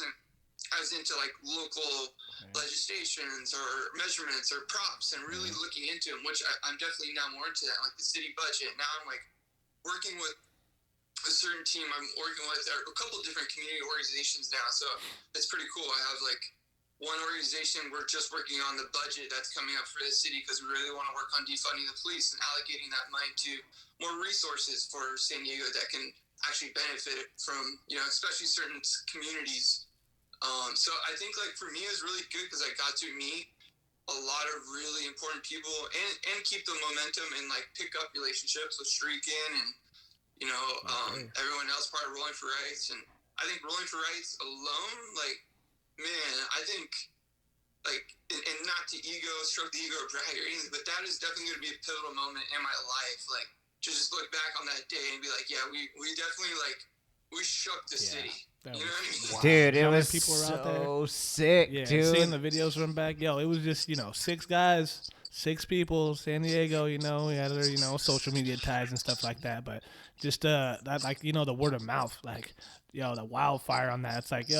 into like local legislations or measurements or props and really looking into them, which I'm definitely now more into that, like the city budget. Now I'm like working with a certain team. I'm working with a couple different community organizations now, so it's pretty cool. I have like one organization, we're just working on the budget that's coming up for the city because we really want to work on defunding the police and allocating that money to more resources for San Diego that can actually benefit from, especially certain communities. So I think like for me it was really good because I got to meet a lot of really important people and keep the momentum and like pick up relationships with Shuriken and, everyone else part of Rolling for Rights. And I think Rolling for Rights alone, like, man, I think, like, and not to stroke the ego or brag or anything, but that is definitely going to be a pivotal moment in my life. Like, to just look back on that day and be like, yeah, we definitely, like, we shook the city. You know what I mean? Wow. Dude, it was people were out there. Sick, dude. Seeing the videos from back, it was just, 6 guys, 6 people, San Diego, we had our, social media ties and stuff like that, but just that, like, the word of mouth, like, the wildfire on that. It's like, it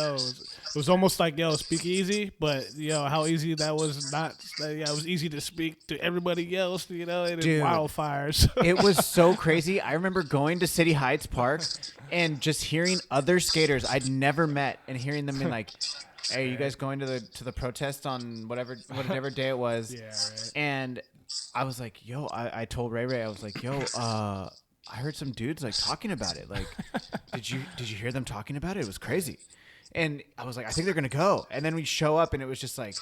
was almost like, speak easy, but, how easy that was not, it was easy to speak to everybody else, and dude, wildfires. It was so crazy. I remember going to City Heights Park and just hearing other skaters I'd never met and hearing them being like, hey, are you guys going to the protest on whatever day it was? Yeah, right. And I was like, yo, I told Ray, I was like, yo, I heard some dudes like talking about it. Like, did you hear them talking about it? It was crazy. And I was like, I think they're gonna go. And then we show up, and it was just like,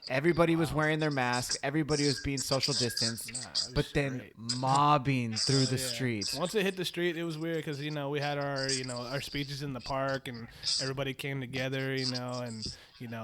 everybody was wearing their mask, everybody was being social distance, but then mobbing through the streets. Once it hit the street, it was weird because we had our our speeches in the park, and everybody came together, and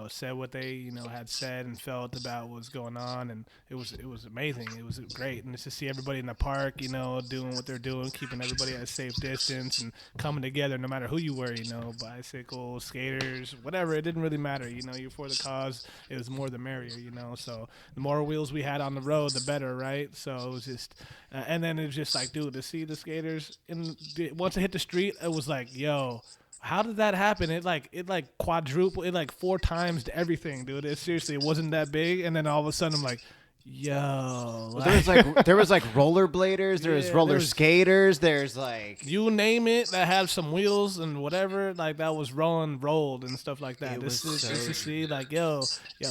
said what they had said and felt about what was going on, and it was amazing. It was great, and just to see everybody in the park, doing what they're doing, keeping everybody at a safe distance, and coming together, no matter who you were, bicycles, skaters, whatever. It didn't really matter. You're for the cause. It was more the merrier. So the more wheels we had on the road, the better, right? So it was just, and then it was just like, dude, to see the skaters, once it hit the street, it was like, yo. How did that happen? It quadrupled, it 4 times to everything, dude. It wasn't that big, and then all of a sudden I'm like, yo. There was rollerbladers, there was roller skaters, there's like you name it that had some wheels and whatever, like that was rolled and stuff like that. Just to see like, yo,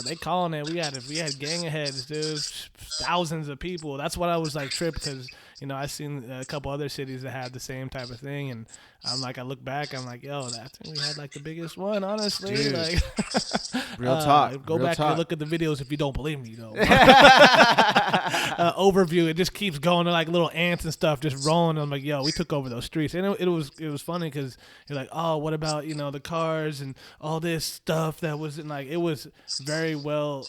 they calling it. We had gang of heads, dude, thousands of people. That's what I was like tripped because. I've seen a couple other cities that had the same type of thing, and I'm like, I look back, I'm like, yo, I think we had like the biggest one, honestly. Dude. Like, real talk. Go back talk. and look at the videos if you don't believe me, though. Overview, it just keeps going to like little ants and stuff, just rolling. I'm like, yo, we took over those streets, and it was funny because you're like, oh, what about the cars and all this stuff that wasn't like it was very well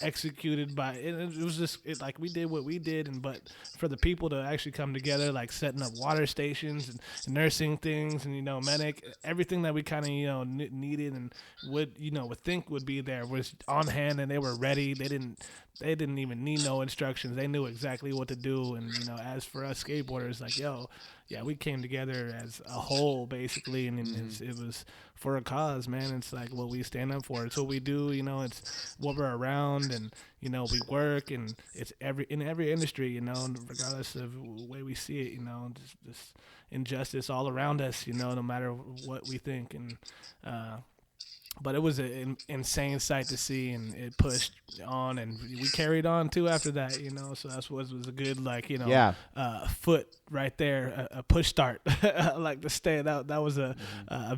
executed by it was just like we did what we did, but for the people to actually come together, like setting up water stations and nursing things and medic, everything that we kind of needed and would think would be there was on hand, and they were ready. They didn't even need no instructions. They knew exactly what to do. And, you know, as for us skateboarders, like, yo, yeah, we came together as a whole, basically, and it was for a cause, man. It's like what we stand up for. It's what we do, you know. It's what we're around, and, you know, we work, and it's in every industry, you know, regardless of the way we see it, you know, just injustice all around us, you know, no matter what we think. And but it was an insane sight to see, and it pushed on, and we carried on too after that, you know. So that's what was a good, like, you know, foot right there, a push start, like to stay. That was a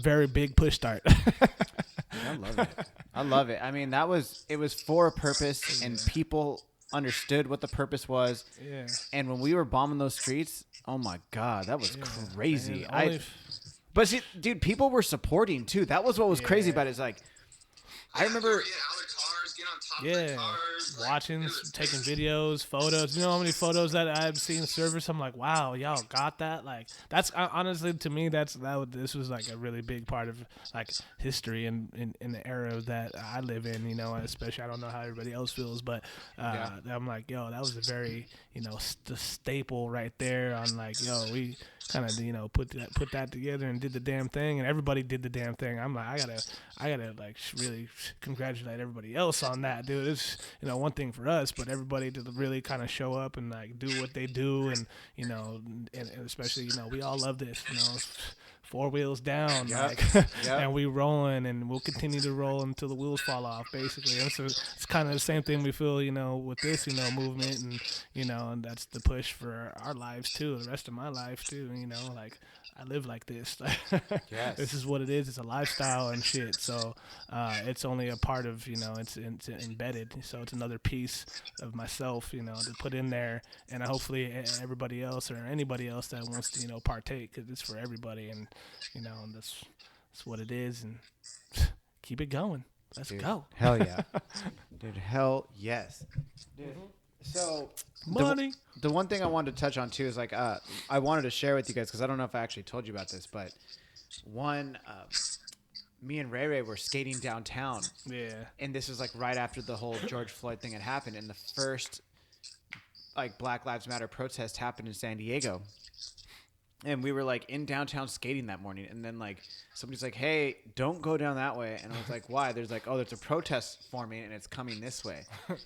very big push start. I love it. I love it. I mean, it was for a purpose, and people understood what the purpose was. Yeah. And when we were bombing those streets, oh my God, that was crazy. Man, But see, dude, people were supporting too. That was what was crazy about it. It's like, I remember. Out of cars, get on top of the cars, watching, it was taking crazy. videos, photos. You know how many photos that I've seen surface? I'm like, wow, y'all got that? Like, that's honestly, to me, this was like a really big part of like history in the era that I live in. You know, especially I don't know how everybody else feels, but I'm like, yo, that was a very, you know, staple right there on like, yo, we kind of, you know, put that together and did the damn thing, and everybody did the damn thing. I'm like, I gotta like really congratulate everybody else on that, dude. It's, you know, one thing for us, but everybody to really kind of show up and like do what they do, and, you know, and especially, you know, we all love this, you know, 4 wheels down, and we rolling, and we'll continue to roll until the wheels fall off, basically. And so it's kind of the same thing we feel, you know, with this, you know, movement, and, you know, and that's the push for our lives too, the rest of my life too, you know, like I live like this. Yes. This is what it is. It's a lifestyle and shit. So it's only a part of, you know, it's embedded. So it's another piece of myself, you know, to put in there, and hopefully everybody else or anybody else that wants to, you know, partake, because it's for everybody, and, you know, and that's what it is, and keep it going. Let's go. Hell yeah. Dude, hell yes. Dude. So money. The one thing I wanted to touch on too is like I wanted to share with you guys, because I don't know if I actually told you about this, but me and Ray Ray were skating downtown. Yeah. And this was like right after the whole George Floyd thing had happened, and the first like Black Lives Matter protest happened in San Diego. And we were like in downtown skating that morning, and then like somebody's like, "Hey, don't go down that way." And I was like, "Why?" There's like, "Oh, there's a protest forming, and it's coming this way."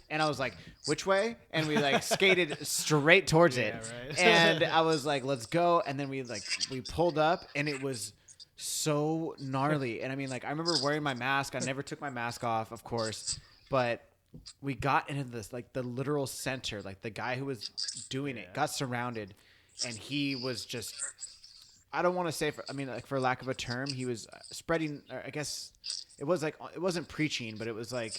And I was like, "Which way?" And we like skated straight towards it. Right. And I was like, "Let's go." And then we pulled up, and it was so gnarly. And I mean, like, I remember wearing my mask. I never took my mask off, of course, but we got into this like the literal center. Like the guy who was doing it got surrounded. And he was just, I don't want to say, for lack of a term, he was spreading, I guess, it wasn't preaching, but it was like,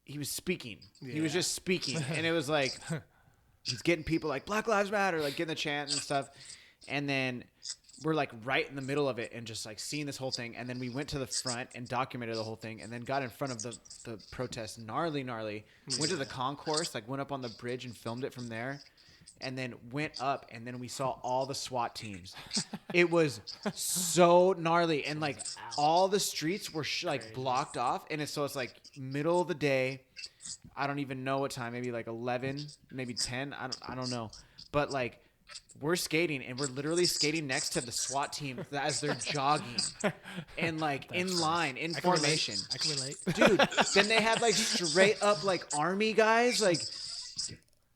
he was speaking. Yeah. He was just speaking. And it was like, he's getting people like, Black Lives Matter, like getting the chant and stuff. And then we're like right in the middle of it and just like seeing this whole thing. And then we went to the front and documented the whole thing, and then got in front of the protest, gnarly. Went to the concourse, like went up on the bridge and filmed it from there. And then went up, and then we saw all the SWAT teams. It was so gnarly, and like all the streets were like blocked off, and it's like middle of the day. I don't even know what time, maybe like 11, maybe 10. I don't know, but like we're skating, and we're literally skating next to the SWAT team as they're jogging, and like in line, in formation. I can relate, dude. Then they had like straight up like army guys, like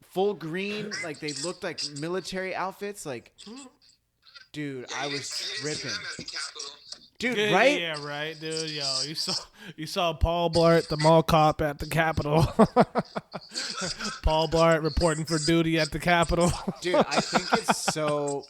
full green, like they looked like military outfits, like, dude, I was tripping. Dude, right? Yeah, right, dude. Yo, you saw Paul Blart, the mall cop at the Capitol. Paul Blart reporting for duty at the Capitol. Dude, I think it's so.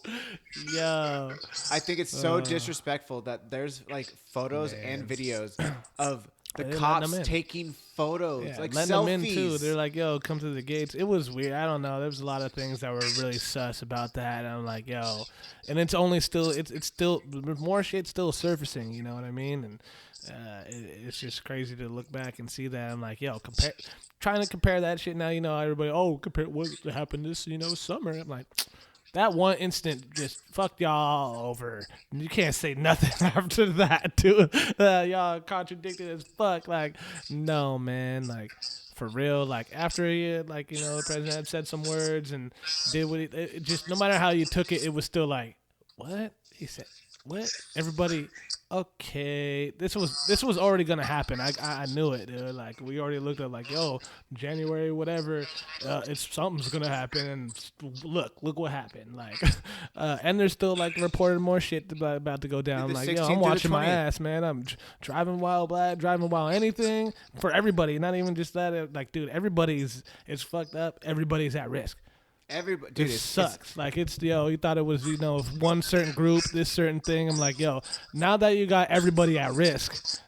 Yo, I think it's so disrespectful that there's like photos and videos of the cops taking photos, like letting selfies. them in too. They're like, "Yo, come to the gates." It was weird. I don't know. There was a lot of things that were really sus about that. And I'm like, "Yo," and it's only still, it's still more shit still surfacing. You know what I mean? And it's just crazy to look back and see that. I'm like, "Yo, trying to compare that shit now." You know, everybody, compare what happened this, summer. I'm like, that one instant just fucked y'all over. You can't say nothing after that, too. Y'all contradicted as fuck. Like, no, man. Like, for real. Like after he, like the president had said some words and did what it just no matter how you took it, it was still like, what he said. What? Everybody, okay. This was already gonna happen. I knew it, dude. Like we already looked at like, yo, January, whatever. It's something's gonna happen, and look what happened. Like, and there's still like reported more shit about to go down. Like, yo, I'm watching my ass, man. I'm driving while black, driving while anything for everybody. Not even just that. Like, dude, everybody's it's fucked up. Everybody's at risk. Everybody, dude, it sucks. Like you thought it was one certain group, this certain thing. I'm like, yo, now that you got everybody at risk,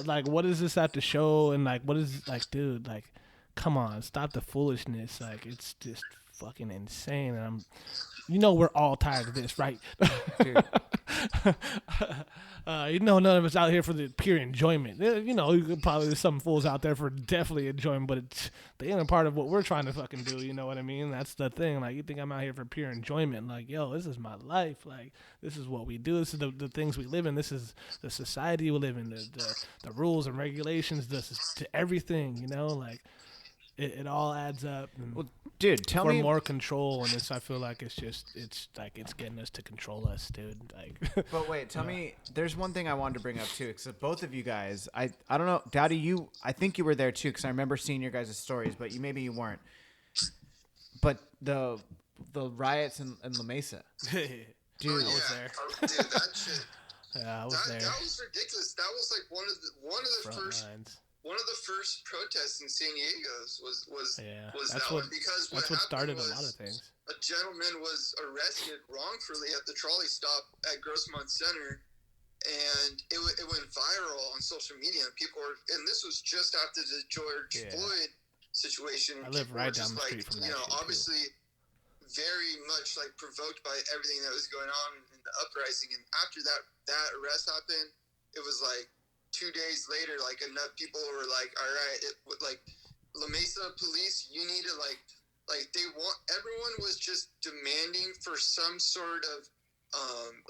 like what does this have to show? And like, what is like, dude, like, come on, stop the foolishness. Like it's just fucking insane. And we're all tired of this, right? None of us out here for the pure enjoyment. There's some fools out there for definitely enjoyment, but they ain't a part of what we're trying to fucking do. You know what I mean? That's the thing. Like, you think I'm out here for pure enjoyment? Like, yo, this is my life. Like, this is what we do. This is the things we live in. This is the society we live in. The rules and regulations. This is to everything. Like. It all adds up. Well, dude, tell me more control, and I feel like it's getting us to control us, dude. Like, but wait, tell me. There's one thing I wanted to bring up too, because both of you guys, I don't know, Dowdy, I think you were there too, because I remember seeing your guys' stories, but maybe you weren't. But the riots in La Mesa, dude, I was there. Dude, that shit. Yeah, I was there. That was ridiculous. That was like one of the first. Lines. One of the first protests in San Diego was that's that what, one, because that's what started a lot of things. A gentleman was arrested wrongfully at the trolley stop at Grossmont Center, and it went viral on social media. And this was just after the George Floyd situation. I live right down the street from that. Obviously very much like provoked by everything that was going on in the uprising. And after that arrest happened, it was like 2 days later, like enough people were like, all right, like La Mesa police, you need to like everyone was just demanding for some sort of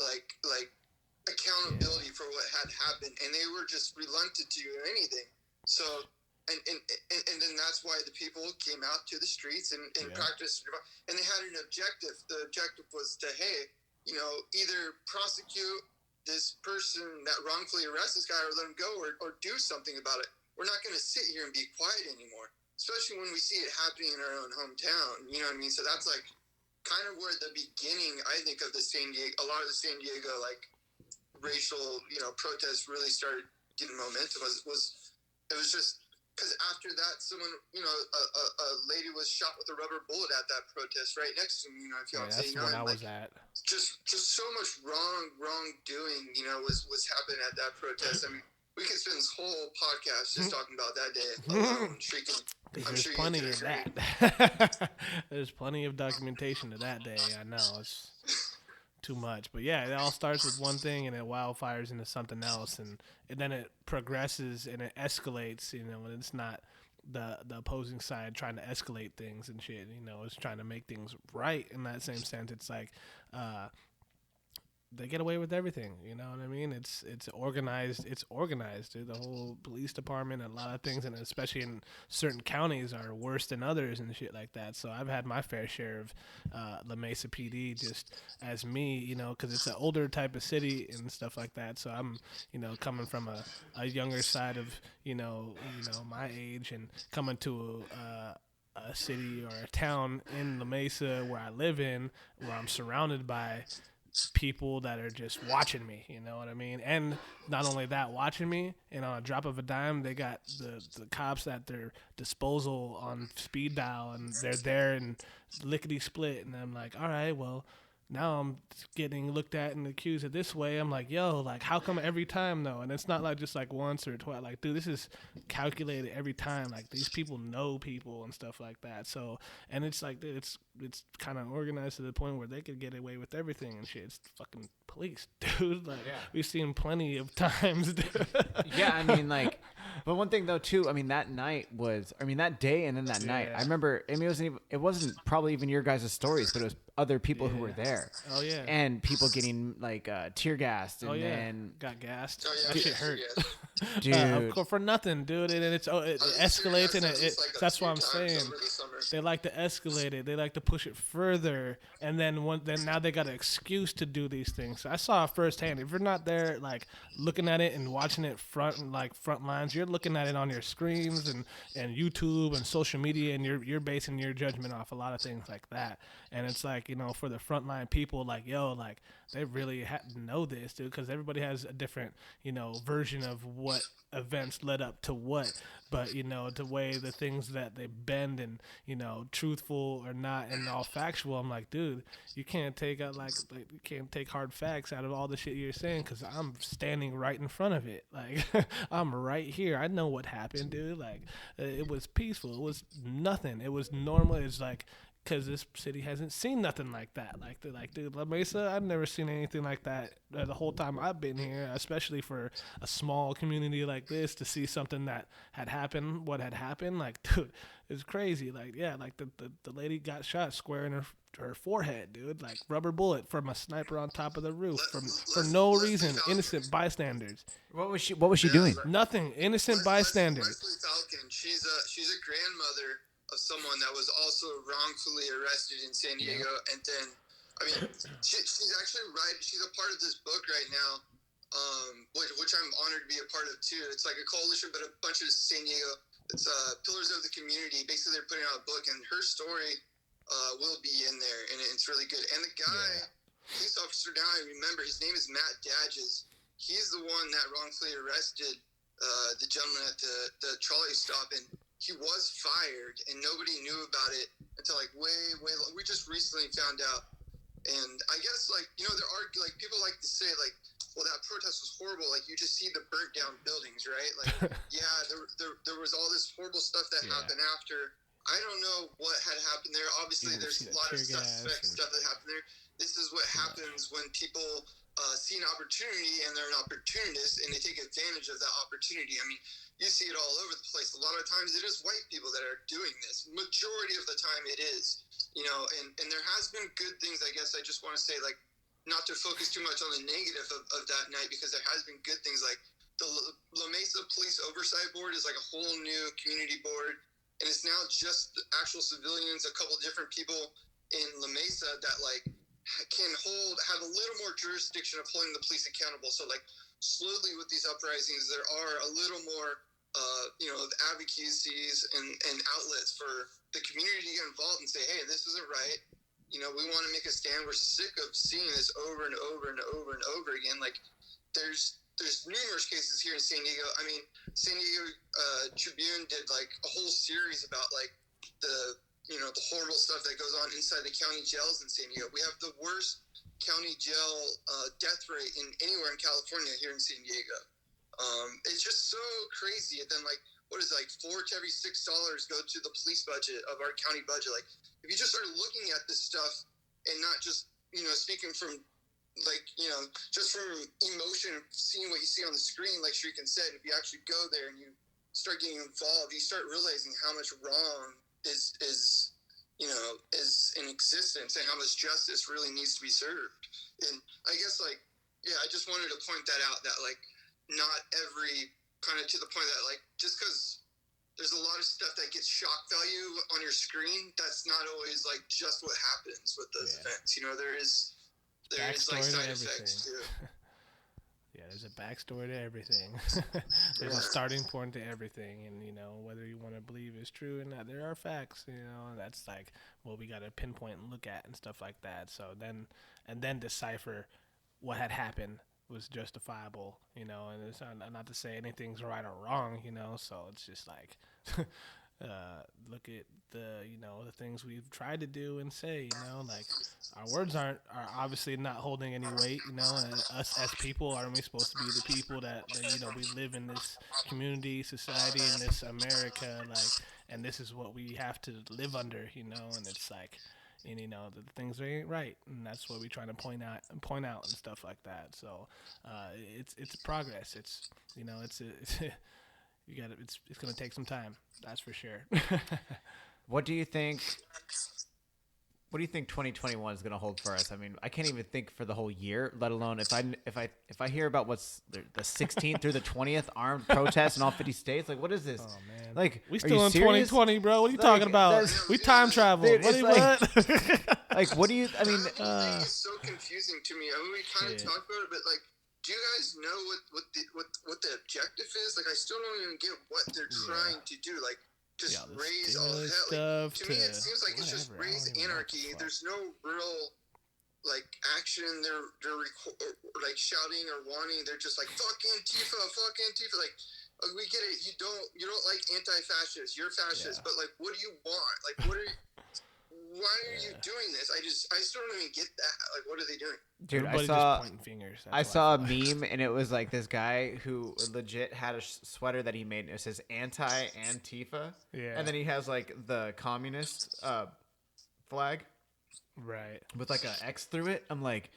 like accountability for what had happened, and they were just reluctant to do anything. So and then that's why the people came out to the streets and practiced, and they had an objective. The objective was to, hey, either prosecute this person that wrongfully arrests this guy or let him go or do something about it. We're not going to sit here and be quiet anymore, especially when we see it happening in our own hometown. You know what I mean? So that's like kind of where the beginning, I think, of a lot of the San Diego like racial, protests really started getting momentum. It was just because after that, someone, a lady was shot with a rubber bullet at that protest right next to me. If y'all that's when I was at. Just so much wrongdoing, was happening at that protest. I mean, we could spend this whole podcast just talking about that day alone. There's plenty of that. There's plenty of documentation of that day. I know it's too much, but yeah, it all starts with one thing and it wildfires into something else, and then it progresses and it escalates. When it's not the opposing side trying to escalate things and shit. It's trying to make things right in that same sense. It's like they get away with everything. You know what I mean? It's organized. It's organized, dude. The whole police department and a lot of things, and especially in certain counties, are worse than others and shit like that. So I've had my fair share of La Mesa PD just as me, because it's an older type of city and stuff like that. So I'm, coming from a younger side of, my age and coming to a city or a town in La Mesa where I live in, where I'm surrounded by people that are just watching me, you know what I mean? And not only that, watching me, and on a drop of a dime, they got the cops at their disposal on speed dial, and they're there and lickety split. And I'm like, all right, well, now I'm getting looked at and accused of this way. I'm like, yo, like, how come every time though? And it's not like just like once or twice. Like, dude, this is calculated every time. Like, these people know people and stuff like that. So, and it's like, dude, it's kind of organized to the point where they could get away with everything and shit. It's fucking police, dude. Like, we've seen plenty of times, dude. Yeah, I mean, like, but one thing though too, I mean, that day and then that night, I remember, I mean, it wasn't probably even your guys' stories, but it was other people who were there. Oh yeah. And people getting like tear gassed and then got gassed. Oh yeah, that shit hurt. Dude. For nothing, dude. And it escalates, and that's what I'm saying. They like to escalate it. They like to push it further, and then now they got an excuse to do these things. So I saw it firsthand. If you're not there, like looking at it and watching it front lines, you're looking at it on your screens and YouTube and social media, and you're basing your judgment off a lot of things like that. And it's like, for the frontline people, like, yo, like they really know this, dude, because everybody has a different, version of what events led up to what. But, the way the things that they bend and, truthful or not and all factual, I'm like, dude, you can't take out you can't take hard facts out of all the shit you're saying, because I'm standing right in front of it. Like, I'm right here. I know what happened, dude. Like, it was peaceful. It was nothing. It was normal. It's like, because this city hasn't seen nothing like that. Like, dude, La Mesa, I've never seen anything like that the whole time I've been here, especially for a small community like this, to see something that had happened, what had happened. Like, dude, it's crazy. Like, yeah, like the lady got shot square in her forehead, dude, like rubber bullet from a sniper on top of the roof for no reason. Innocent bystanders. What was she doing? Nothing. Innocent bystanders. Leslie Falcon, she's a grandmother of someone that was also wrongfully arrested in San Diego, and then, I mean, she's actually she's a part of this book right now, which I'm honored to be a part of too. It's like a coalition, but a bunch of San Diego. It's Pillars of the Community. Basically, they're putting out a book, and her story will be in there, and it's really good. And the guy, police officer, now I remember, his name is Matt Dadges. He's the one that wrongfully arrested the gentleman at the trolley stop, and he was fired, and nobody knew about it until like way long. We just recently found out. And I guess, like, there are, like, people like to say, like, well, that protest was horrible. Like, you just see the burnt down buildings, right? Like, yeah, there was all this horrible stuff that happened after. I don't know what had happened there. Obviously, there's a lot of suspect stuff that happened there. This is what happens when people see an opportunity, and they're an opportunist, and they take advantage of that opportunity. I mean, you see it all over the place. A lot of times it is white people that are doing this. Majority of the time it is, and there has been good things, I guess. I just want to say, like, not to focus too much on the negative of that night, because there has been good things. Like the La Mesa Police Oversight Board is like a whole new community board, and it's now just the actual civilians, a couple different people in La Mesa that, like, can have a little more jurisdiction of holding the police accountable. So, like, slowly with these uprisings, there are a little more advocacies and outlets for the community to get involved and say, hey, this isn't right. We want to make a stand. We're sick of seeing this over and over and over and over again. Like, there's numerous cases here in San Diego. I mean, San Diego Tribune did, like, a whole series about, like, the horrible stuff that goes on inside the county jails in San Diego. We have the worst county jail death rate anywhere in California here in San Diego. It's just so crazy. And then, like, what is it, like, $4 to every $6 go to the police budget of our county budget? Like, if you just started looking at this stuff and not just, speaking from, like, just from emotion, seeing what you see on the screen, like Shuriken said, if you actually go there and you start getting involved, you start realizing how much wrong is in existence and how much justice really needs to be served. And I guess, like, I just wanted to point that out, that, like, not every kind of, to the point that, like, just because there's a lot of stuff that gets shock value on your screen, that's not always, like, just what happens with those events. There is like side effects too. Yeah, there's a backstory to everything. There's a starting point to everything, and whether you want to believe is true or not, there are facts. And that's like what we got to pinpoint and look at and stuff like that. So then decipher what had happened was justifiable. And it's not to say anything's right or wrong. So it's just like look at the things we've tried to do and say. Like, our words are obviously not holding any weight. And us as people, aren't we supposed to be the people that we live in this community, society, in this America, like, and this is what we have to live under. And it's like, and the things ain't right, and that's what we're trying to point out and stuff like that. So it's progress. It's it's gonna take some time, that's for sure. What do you think What do you think 2021 is going to hold for us? I mean, I can't even think for the whole year, let alone if I hear about what's the 16th through the 20th armed protests in all 50 states. Like, what is this? Oh man, like we still in serious? 2020, bro. What are you talking about? We time travel. Dude, What? Like, what do you? I mean, that whole thing is so confusing to me. I mean, we kind of talked about it, but like, do you guys know what the objective is? Like, I still don't even get what they're trying to do. Like. Just raise all hell. Like, to me, it seems like it's just raise anarchy. There's no real like action. They're like shouting or wanting. They're just like fuck Antifa, fuck Antifa. Like we get it. You don't like anti-fascists. You're fascist, but like, what do you want? Like, why are you doing this? I still don't even get that. Like, what are they doing? Dude, Everybody I just pointing fingers. I saw a meme, and it was like this guy who legit had a sweater that he made, and it says anti-Antifa. Yeah. And then he has like the communist flag. Right. With like an X through it. I'm like,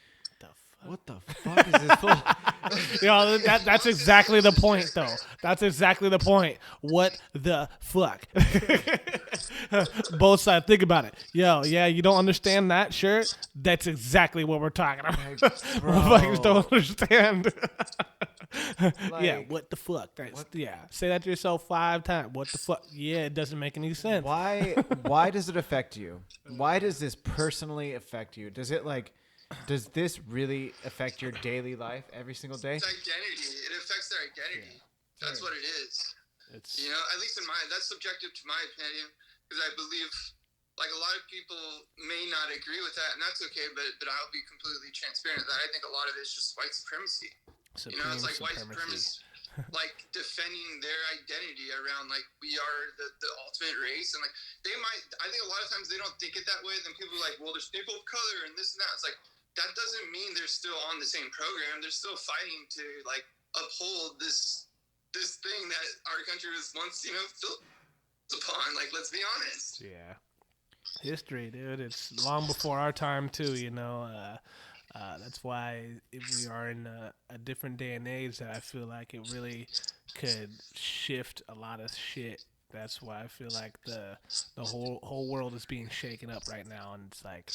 what the fuck is this for? Yo, that's exactly the point, though. That's exactly the point. What the fuck? Both sides. Think about it. Yo, yeah, you don't understand that shirt? That's exactly what we're talking about. Motherfuckers don't understand. Yeah, what the fuck? Yeah, say that to yourself 5 times. What the fuck? Yeah, it doesn't make any sense. Why does it affect you? Why does this personally affect you? Does this really affect your daily life every single day? It's identity. It affects their identity. Yeah. That's what it is. You know, at least that's subjective to my opinion, because I believe, like, a lot of people may not agree with that, and that's okay, but I'll be completely transparent that I think a lot of it is just white supremacy. You know, it's like white supremacists, like, defending their identity around, like, we are the ultimate race, and, like, I think a lot of times they don't think it that way, then people are like, well, there's people of color and this and that. It's like, that doesn't mean they're still on the same program. They're still fighting to like uphold this thing that our country was once, built upon. Like, let's be honest. Yeah, history, dude. It's long before our time too. That's why we are in a different day and age that I feel like it really could shift a lot of shit. That's why I feel like the whole world is being shaken up right now, and it's like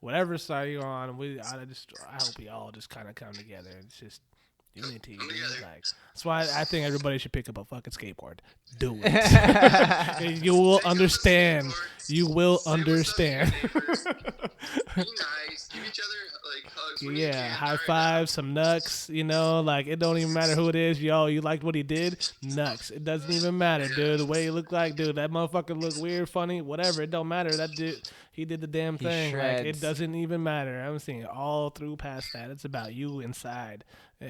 whatever side you're on, I hope we all just kind of come together. It's just unity. Like, that's why I think everybody should pick up a fucking skateboard. Do it. You will understand. You will understand. Be nice. Give each other like hugs. Yeah, high five, some nucks. Like, it don't even matter who it is. Yo, you liked what he did? Nucks. It doesn't even matter, dude. The way he looked like, dude, that motherfucker looked weird, funny, whatever. It don't matter. That dude, he did the damn thing. Like, it doesn't even matter. I'm seeing it all through past that. It's about you inside,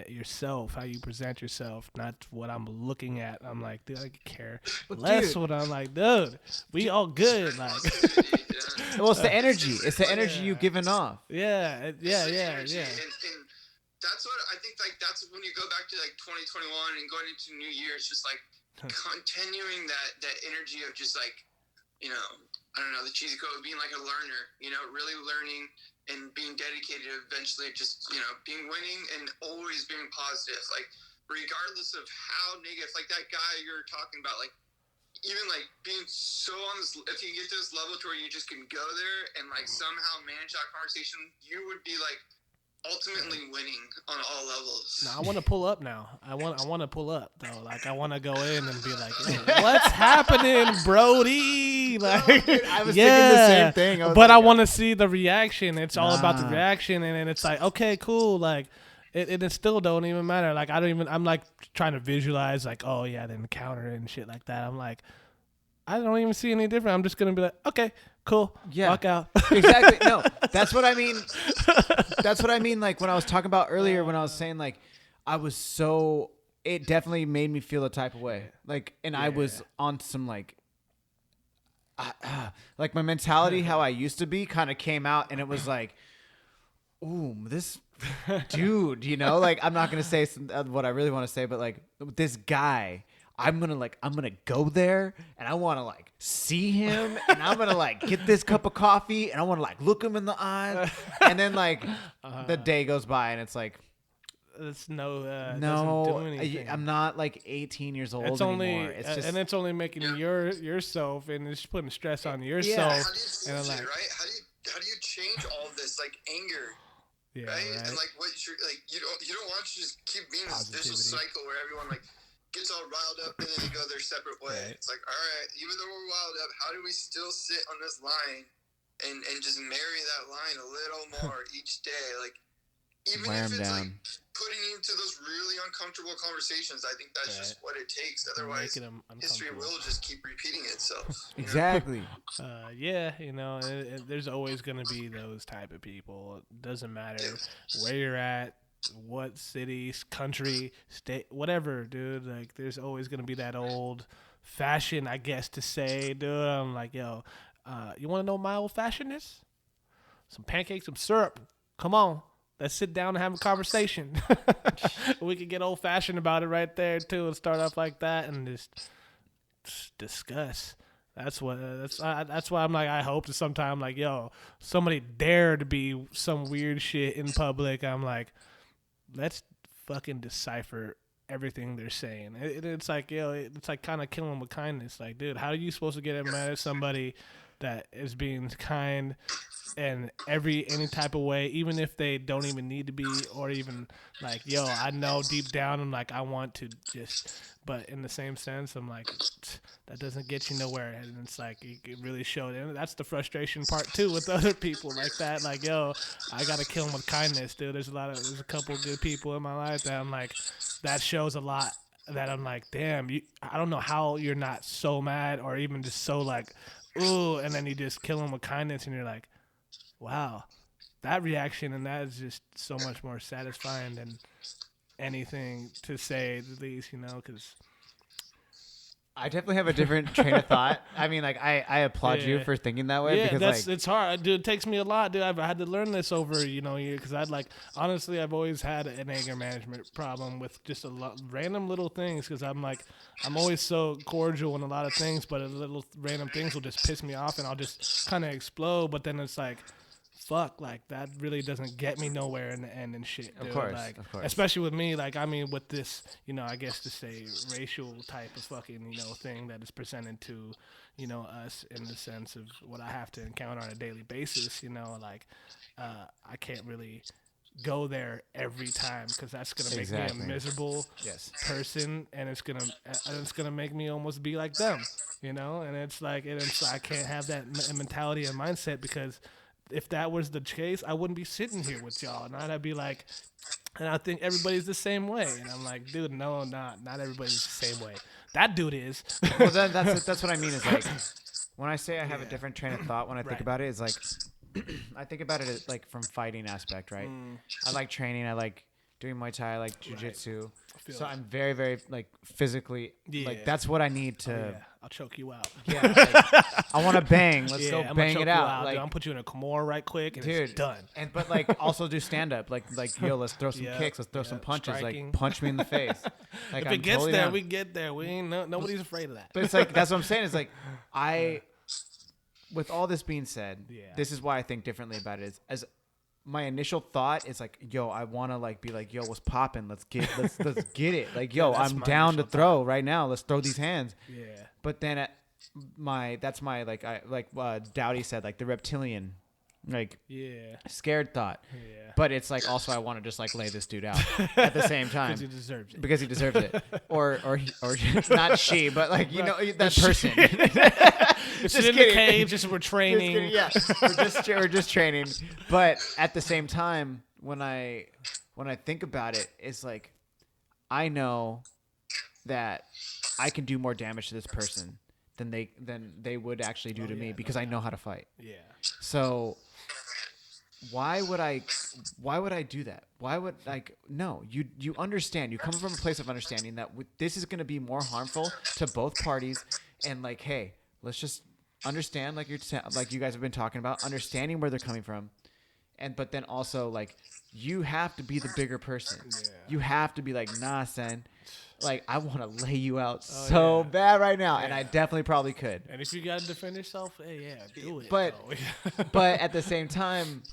yourself, how you present yourself, not what I'm looking at. I'm like, dude, I care less what I'm like, dude. We all good. Like, well, it's the energy. It's the energy you've given off. Yeah. And that's what I think. Like, that's when you go back to like 2021 and going into New Year. It's just like continuing that energy of just like, I don't know, the cheesy quote, being like a learner. Really learning and being dedicated. Eventually, just being winning and always being positive. Like, regardless of how negative. Like that guy you're talking about. Like, even like being so on this, if you get to this level to where you just can go there and like somehow manage that conversation, you would be like ultimately winning on all levels. No, I want to pull up now. I want to pull up though. Like, I want to go in and be like, hey, what's happening, Brody? Like, I was thinking the same thing. I want to see the reaction. It's all about the reaction, and then it's like, okay, cool. Like, it still don't even matter. Like, I'm like trying to visualize like, oh yeah, the encounter and shit like that. I'm like, I don't even see any different. I'm just going to be like, okay, cool. Yeah. Walk out. Exactly. No, that's what I mean. That's what I mean. Like, when I was talking about earlier, when I was saying like, it definitely made me feel a type of way. Like, and I was on some like my mentality, how I used to be, kind of came out, and it was like, ooh, this dude, like, I'm not going to say what I really want to say, but like, this guy, I'm going to go there, and I want to like see him, and I'm going to like get this cup of coffee, and I want to like look him in the eyes. And then like the day goes by, and it's like, It's doesn't do no, anything. I'm not like 18 years old It's anymore. only, It's just and it's only making yourself, and it's putting stress on How yourself. do you And change like, it, right? How do you change all of this like anger? yeah, right? right. And like you don't want to just keep being this vicious Positivity. cycle where everyone like gets all riled up and then they go their separate way. Right. It's like, all right, even though we're riled up, how do we still sit on this line and just marry that line a little more each day? Like, even wear if them it's down. like putting you into those really uncomfortable conversations, I think that's just what it takes. Otherwise, Making 'em history uncomfortable. will just keep repeating itself. you know? exactly. Yeah, there's always gonna be those type of people. It doesn't matter where you're at, what city, country, state, whatever, dude. Like, there's always gonna be that old fashioned, I guess, to say, dude. I'm like, yo, you want to know what my old fashioned is? Some pancakes, some syrup. Come on. Let's sit down and have a conversation. We could get old fashioned about it right there too, and start off like that and just discuss. That's why I'm like, I hope that sometime, like, yo, somebody dare to be some weird shit in public. I'm like, let's fucking decipher everything they're saying. It's like, yo, it's like kind of killing with kindness. Like, dude, how are you supposed to get mad at somebody that is being kind in any type of way, even if they don't even need to be, or even like, yo, I know deep down I'm like, I want to just, but in the same sense, I'm like, that doesn't get you nowhere. And it's like, it really showed. And that's the frustration part too with other people like that. Like, yo, I got to kill them with kindness, dude. There's a couple good people in my life that I'm like, that shows a lot, that I'm like, damn, I don't know how you're not so mad or even just so like, ooh, and then you just kill them with kindness and you're like, wow, that reaction, and that is just so much more satisfying than anything, to say the least, because I definitely have a different train of thought. I mean, like, I applaud you for thinking that way. Yeah, because it's hard, dude. It takes me a lot, dude. I've had to learn this over, because honestly, I've always had an anger management problem with just a lot random little things, because I'm always so cordial in a lot of things, but little random things will just piss me off, and I'll just kind of explode. But then it's like, fuck, like, that really doesn't get me nowhere in the end and shit, dude. Of course. Especially with me, like, I mean, with this, I guess to say racial type of fucking, thing that is presented to, us in the sense of what I have to encounter on a daily basis, like, I can't really go there every time, because that's gonna make me a miserable person, and it's gonna make me almost be like them, and it's like, I can't have that mentality and mindset, because if that was the case, I wouldn't be sitting here with y'all, and I'd be like, and I think everybody's the same way, and I'm like, dude, no, not everybody's the same way. That dude is. Well, that's what I mean. Is like, when I say I have a different train of thought when I think about it, is like, I think about it as, like, from fighting aspect, right? I like training. I like doing Muay Thai. I like jiu-jitsu. So I'm very, very, like, physically, like, that's what I need to. I'll choke you out. Yeah, like, I want to bang. Let's go I'm bang it out. Like, dude, I'm put you in a Kimura right quick, and dude, it's done. But like, also do stand up. Like yo, let's throw some kicks. Let's throw some punches. Striking. Like, punch me in the face. Like, If it gets there, we get there. We ain't nobody's afraid of that. But it's like, that's what I'm saying. It's like, with all this being said, this is why I think differently about it. As my initial thought is like, yo, I want to like be like, yo, what's popping? Let's get it. Like, yo, I'm down to throw right now. Let's throw these hands. Yeah. But then that's my Dowdy said, like, the reptilian, like, scared thought. Yeah. But it's like, also, I want to just like lay this dude out at the same time because he deserves it. or not she, but like, that person. Just in the cave, just we're training. We're just training. But at the same time, when I think about it, it's like, I know that I can do more damage to this person than they would actually do to me, because I know how to fight. Yeah. So why would I do that? Why would, like, no, you understand. You come from a place of understanding that this is going to be more harmful to both parties, and like, hey, let's just understand, like you guys have been talking about, understanding where they're coming from, but then also, like, you have to be the bigger person. Yeah. You have to be like, nah, son. Like, I want to lay you out bad right now, and I definitely probably could. And if you got to defend yourself, hey, do it. But at the same time,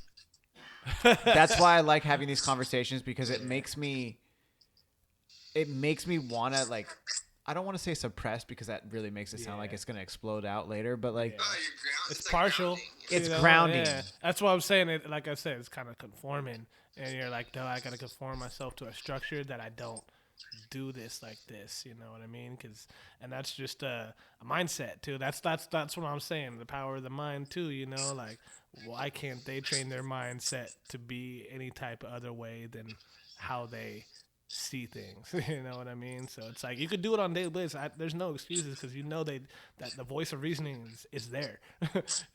That's why I like having these conversations, because it makes me want to, like, I don't want to say suppressed, because that really makes it sound like it's going to explode out later, but like It's partial. It's grounding. Yeah. That's what I'm saying. It, like I said, it's kind of conforming, and you're like, no, I gotta conform myself to a structure that I don't do this like this. You know what I mean? And that's just a mindset too. That's what I'm saying. The power of the mind too. You know, like why can't they train their mindset to be any type of other way than how they see things? You know what I mean? So it's like you could do it on daily basis. There's no excuses, because you know that the voice of reasoning is there.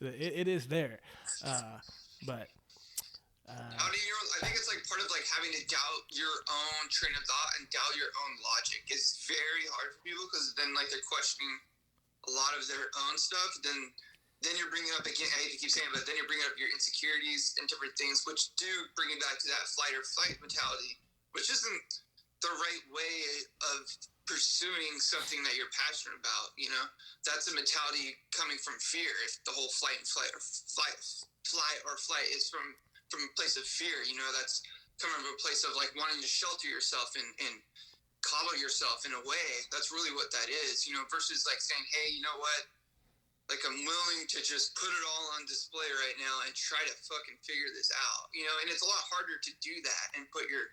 it is there, but. How do you? I think it's like part of like having to doubt your own train of thought and doubt your own logic is very hard for people, because then like they're questioning a lot of their own stuff. Then you're bringing up, again, I hate to keep saying it, but then you're bringing up your insecurities and different things, which do bring you back to that flight or fight mentality, which isn't the right way of pursuing something that you're passionate about. You know, that's a mentality coming from fear. If the whole flight is from a place of fear, you know, that's coming from a place of like wanting to shelter yourself and coddle yourself in a way. That's really what that is, you know, versus like saying, hey, you know what? Like, I'm willing to just put it all on display right now and try to fucking figure this out, you know. And it's a lot harder to do that and put your,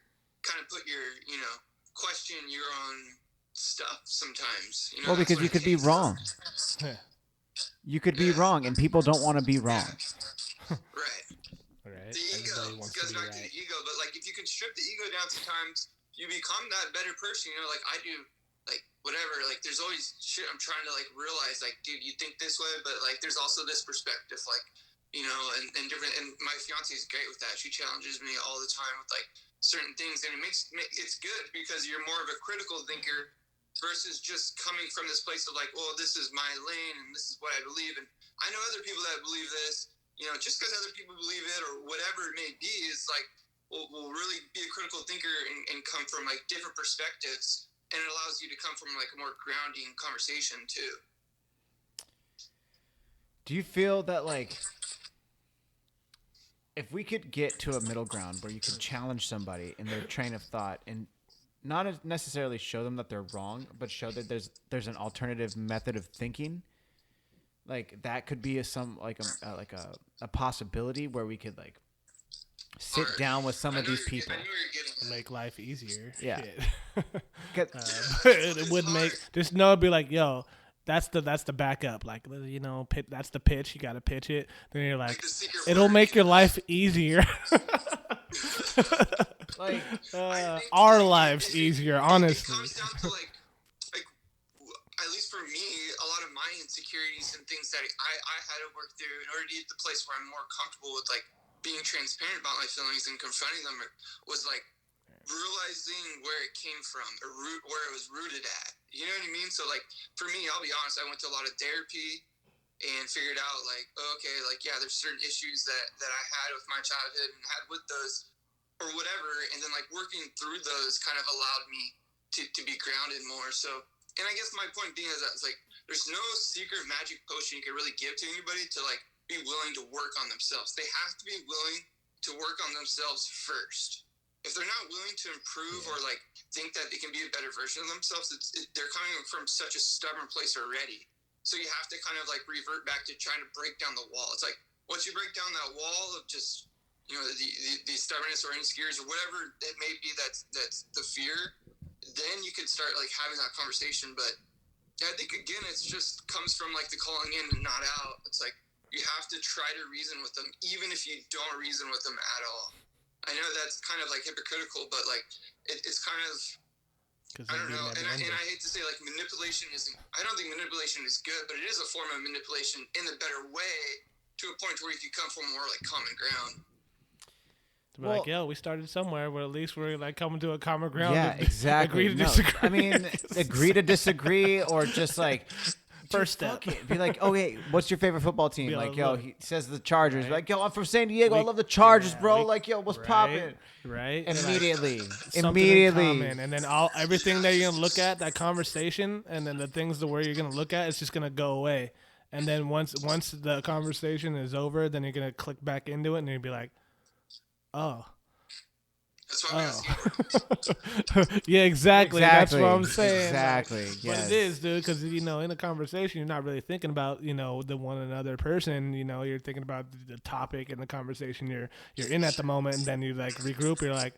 you know, question your own stuff sometimes, you know. Well, because you could be wrong. You could be wrong, and people don't want to be wrong. Right. The ego goes back to the ego, but like if you can strip the ego down, sometimes you become that better person. You know, like I do, like whatever. Like there's always shit I'm trying to like realize. Like, dude, you think this way, but like there's also this perspective. Like, you know, and different. And my fiance is great with that. She challenges me all the time with like certain things, and it's good because you're more of a critical thinker versus just coming from this place of like, well, this is my lane and this is what I believe, and I know other people that believe this. You know, just because other people believe it or whatever it may be, is like, will really be a critical thinker and come from like different perspectives, and it allows you to come from like a more grounding conversation too. Do you feel that like if we could get to a middle ground where you could challenge somebody in their train of thought and not necessarily show them that they're wrong, but show that there's an alternative method of thinking? Like that could be a possibility where we could like sit down with some of these people, make life easier. Yeah, it would make just know it'd be like, yo, that's the backup. Like, you know, that's the pitch. You got to pitch it. Then you're like it'll make your life easier. Like our lives easier, honestly. It comes down to like at least for me, a lot of my insecurities and things that I had to work through in order to get to the place where I'm more comfortable with like being transparent about my feelings and confronting them was like realizing where it came from, or where it was rooted at. You know what I mean? So like for me, I'll be honest, I went to a lot of therapy and figured out like, okay, like yeah, there's certain issues that I had with my childhood and had with those or whatever, and then like working through those kind of allowed me to be grounded more. So. And I guess my point being is that it's like there's no secret magic potion you can really give to anybody to like be willing to work on themselves. They have to be willing to work on themselves first. If they're not willing to improve or like think that they can be a better version of themselves, they're coming from such a stubborn place already. So you have to kind of like revert back to trying to break down the wall. It's like once you break down that wall of just, you know, the stubbornness or insecurities or whatever it may be, that's the fear. Then you could start like having that conversation. But I think again, it's just comes from like the calling in and not out. It's like you have to try to reason with them, even if you don't reason with them at all. I know that's kind of like hypocritical, but like it's kind of, I don't know. And I hate to say like manipulation isn't. I don't think manipulation is good, but it is a form of manipulation in a better way to a point where you can come from more like common ground. To be like, yo, we started somewhere where at least we're like coming to a common ground. Yeah, exactly. Agree to disagree. I mean, agree to disagree, or just like first step. Be like, okay, what's your favorite football team? Be like, like, yo, look, he says the Chargers. right. Like, yo, I'm from San Diego. I love the Chargers, bro. We, like, yo, what's right, popping? Right. Immediately. Immediately. And then everything that you're going to look at, that conversation, and then the things where you're going to look at, it's just going to go away. And then once the conversation is over, then you're going to click back into it, and you'll be like, Oh. That's why we got skateboarders. Yeah, exactly. That's what I'm saying. Exactly. Like, Yes. But it is, dude, because, in a conversation, you're not really thinking about, the one another person. You're thinking about the topic and the conversation you're in at the moment, and then you, like, regroup. You're like,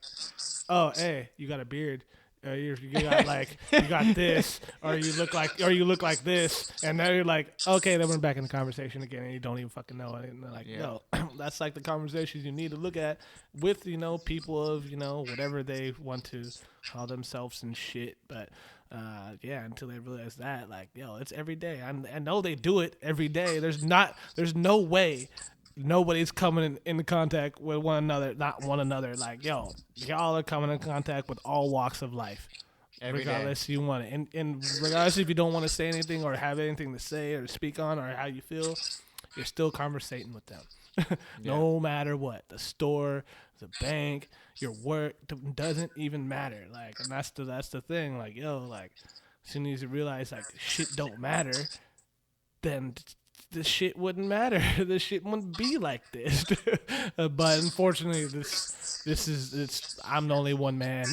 oh, hey, you got a beard. You got this, or you look like this, and now you're like, okay, then we're back in the conversation again, and you don't even fucking know it. And they're like, no, that's like the conversations you need to look at with people of whatever they want to call themselves and shit. But until they realize that, like, it's every day. I know they do it every day. There's no way nobody's coming into contact with not one another. Like, y'all are coming in contact with all walks of life. Every regardless you want it. And regardless if you don't want to say anything or have anything to say or speak on or how you feel, you're still conversating with them. No matter what. The store, the bank, your work, doesn't even matter. Like, and that's the thing. Like, like, as soon as you realize, like, shit don't matter, then this shit wouldn't matter. This shit wouldn't be like this. But unfortunately, I'm the only one man,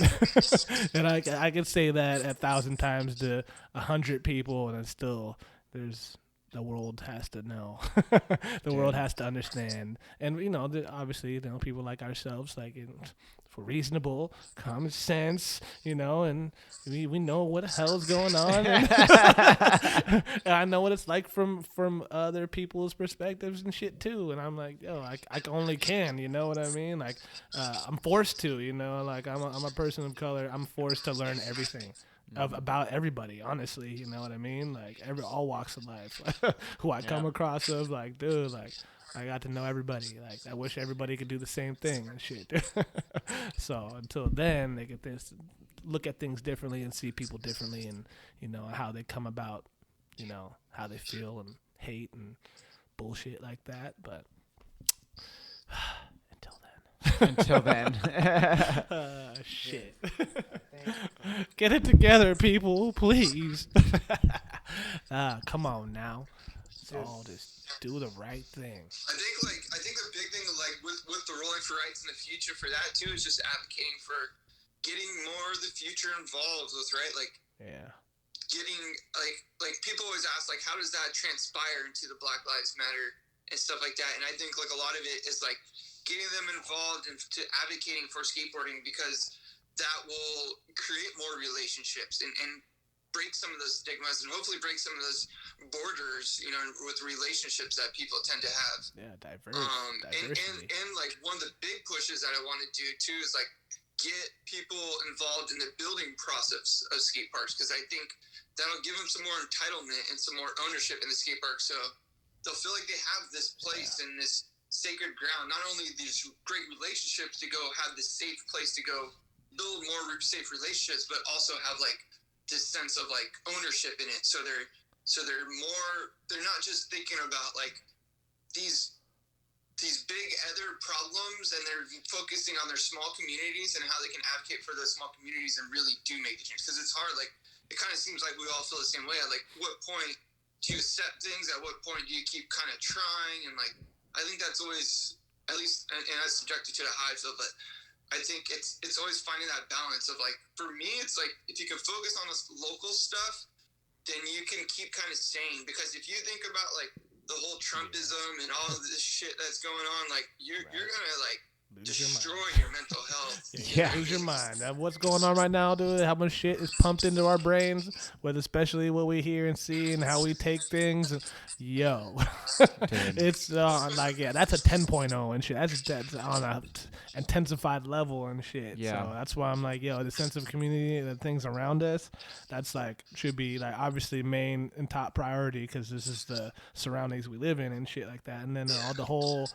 and I can say that 1,000 times to 100 people, and it's still the world has to know. The world has to understand, and obviously, people like ourselves, like, for reasonable, common sense, and we know what the hell's going on. And I know what it's like from other people's perspectives and shit too. And I'm like, I only can, you know what I mean? Like, I'm forced to, like, I'm a person of color. I'm forced to learn everything about everybody, honestly, you know what I mean? Like, all walks of life, who I come across of, like, dude, like, I got to know everybody. Like, I wish everybody could do the same thing and shit. So until then, they get this, look at things differently and see people differently, and how they come about, how they feel and hate and bullshit like that. But Until then. Shit. Get it together, people, please. Come on now. Just do the right thing. I think the big thing, like, with the Rolling for Rights in the future for that too, is just advocating for getting more of the future involved with, right? Like, getting, like people always ask, like, how does that transpire into the Black Lives Matter and stuff like that? And I think, like, a lot of it is, like, getting them involved into advocating for skateboarding, because that will create more relationships and break some of those stigmas and hopefully break some of those borders, with relationships that people tend to have. Yeah, diversity. And like, one of the big pushes that I want to do too is, like, get people involved in the building process of skate parks, because I think that'll give them some more entitlement and some more ownership in the skate park, so they'll feel like they have this place and this sacred ground, not only these great relationships to go have this safe place to go build more safe relationships, but also have, like, this sense of, like, ownership in it. So they're not just thinking about, like, these big other problems, and they're focusing on their small communities and how they can advocate for those small communities and really do make the change. Because it's hard. Like, it kind of seems like we all feel the same way. Like, what point do you accept things? At what point do you keep kind of trying? And, like, I think that's always, at least, and that's subjective to how I feel, but I think it's always finding that balance of, like, for me, it's like, if you can focus on this local stuff, then you can keep kind of sane. Because if you think about, like, the whole Trumpism and all of this shit that's going on, like, you're gonna, like, destroy your mental health. Lose your mind. What's going on right now, dude? How much shit is pumped into our brains, with especially what we hear and see and how we take things. It's like, that's a 10.0 and shit. That's on a intensified level and shit. Yeah. So that's why I'm like, the sense of community, the things around us, that's, like, should be, like, obviously main and top priority, because this is the surroundings we live in and shit like that. And then the whole,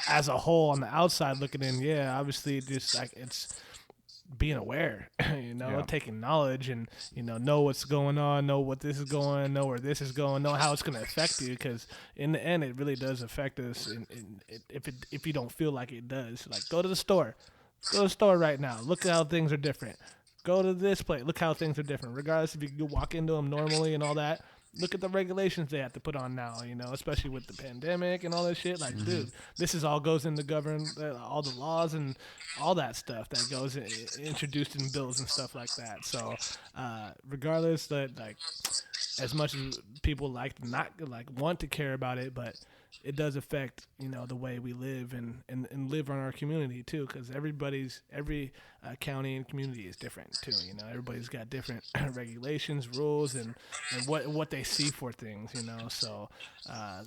as a whole, on the outside looking in, obviously just, like, it's being aware, taking knowledge and, know what's going on, know what this is going, know where this is going, know how it's going to affect you, because in the end, it really does affect us. And if you don't feel like it does, like, go to the store right now, look at how things are different. Go to this place, look how things are different. Regardless if you can walk into them normally and all that, look at the regulations they have to put on now, especially with the pandemic and all that shit. Like, dude, this is all goes into govern all the laws and all that stuff that goes introduced in bills and stuff like that. So, regardless that, like, as much as people want to care about it, but it does affect the way we live and live on our community too, because every county and community is different too. Everybody's got different regulations, rules, and what they see for things. So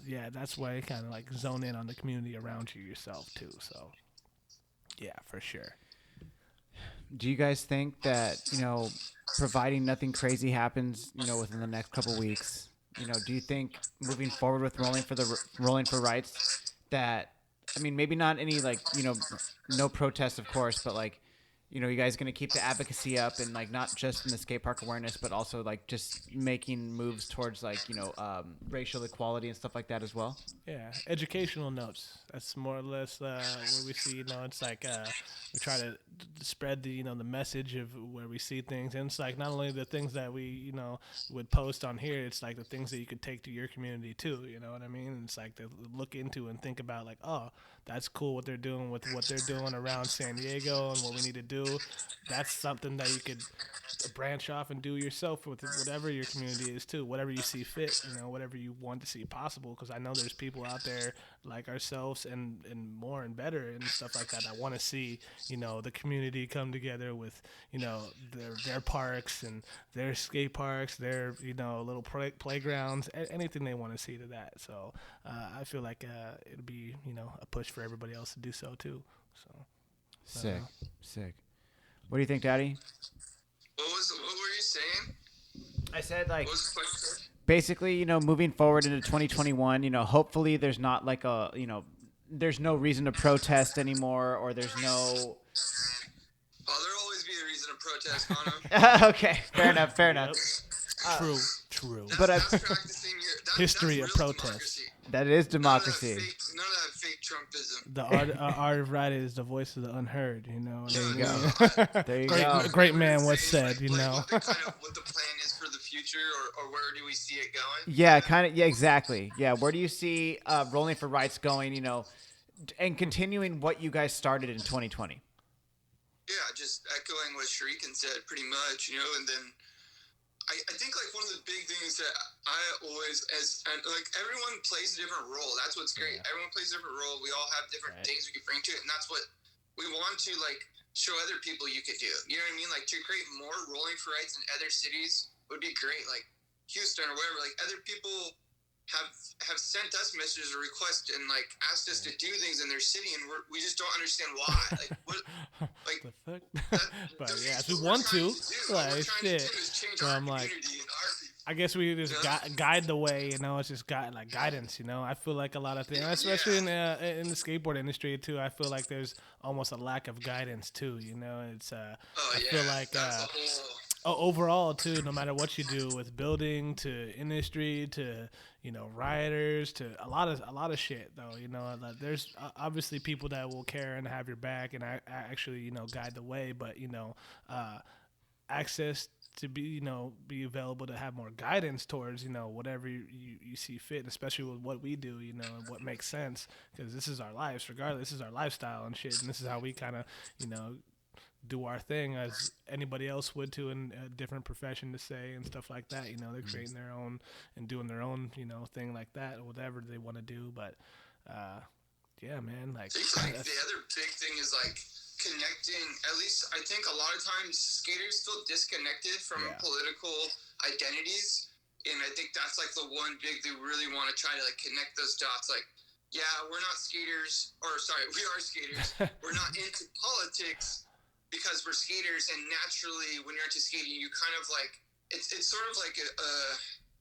yeah, that's why you kind of like zone in on the community around you yourself too. So yeah, for sure. Do you guys think that, providing nothing crazy happens, within the next couple weeks, do you think moving forward with rolling for rights that, I mean, maybe not any like, no protests, of course, but like, you guys going to keep the advocacy up and like not just in the skate park awareness, but also like just making moves towards like, racial equality and stuff like that as well? Yeah, educational notes. That's more or less where we see. It's like we try to spread the the message of where we see things, and it's like not only the things that we would post on here. It's like the things that you could take to your community too. You know what I mean? And it's like to look into and think about like, oh, that's cool what they're doing with what they're doing around San Diego and what we need to do. That's something that you could branch off and do yourself with whatever your community is too, whatever you see fit, whatever you want to see possible, because I know there's people out there like ourselves and more and better and stuff like that want to see the community come together with their parks and their skate parks, their little playgrounds, anything they want to see to that. So I feel like it'll be a push for everybody else to do so too. So Sick. What do you think, Daddy? What were you saying? I said like What was the question? basically, moving forward into 2021, hopefully there's not like there's no reason to protest anymore, or there's no. Oh, there'll always be a reason to protest, Connor. Okay, fair enough. True. But that's practicing history that's of real protest. democracy. That is democracy. None of that fake Trumpism. The art of writing is the voice of the unheard. There you go. There you go. Great man once said. What the plan is for the future, or where do we see it going? Yeah, kind of. Yeah, exactly. Yeah, where do you see Rolling for Rights going? And continuing what you guys started in 2020. Yeah, just echoing what Shuriken said, pretty much. And then I think like one of the big things that I always like everyone plays a different role. That's what's great. Yeah. Everyone plays a different role. We all have different things we can bring to it, and that's what we want to like show other people you could do. You know what I mean? Like to create more rolling for rights in other cities would be great. Like Houston or whatever. Like other people have sent us messages or requests and like asked us to do things in their city, and we just don't understand why. Like what? Like the fuck? But yeah, if we want to, like shit. So I'm like, I guess we just guide the way. It's just like guidance. I feel like a lot of things, especially in the skateboard industry too. I feel like there's almost a lack of guidance too. It's I feel like. Overall too, no matter what you do, with building to industry to rioters to a lot of shit though, like there's obviously people that will care and have your back and actually guide the way, but access to be available to have more guidance towards whatever you see fit, and especially with what we do, and what makes sense, because this is our lives regardless, this is our lifestyle and shit, and this is how we kind of do our thing as anybody else would to in a different profession to say and stuff like that. They're creating their own and doing their own, thing like that, or whatever they want to do. But yeah, man, like the other big thing is like connecting. At least I think a lot of times skaters feel disconnected from political identities, and I think that's like the one big thing we really want to try to like connect those dots. Like, yeah, we're not skaters, or sorry, we are skaters. We're not into politics because we're skaters, and naturally when you're into skating you kind of like it's sort of like a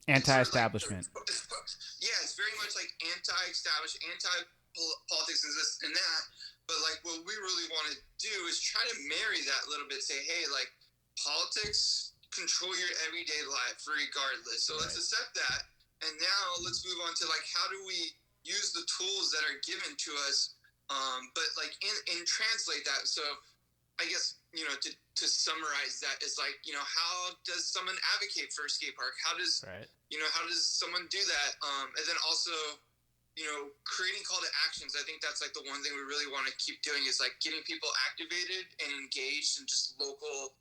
anti-establishment. Sort of like, yeah, it's very much like anti-establishment, anti-politics and this and that, but like what we really want to do is try to marry that a little bit, say, hey, like politics control your everyday life regardless, so let's accept that, and now let's move on to like how do we use the tools that are given to us, but like in translate that. So I guess, to summarize that is like, how does someone advocate for a skate park? How does, how does someone do that? And then also, creating call to actions. I think that's like the one thing we really want to keep doing is like getting people activated and engaged in just local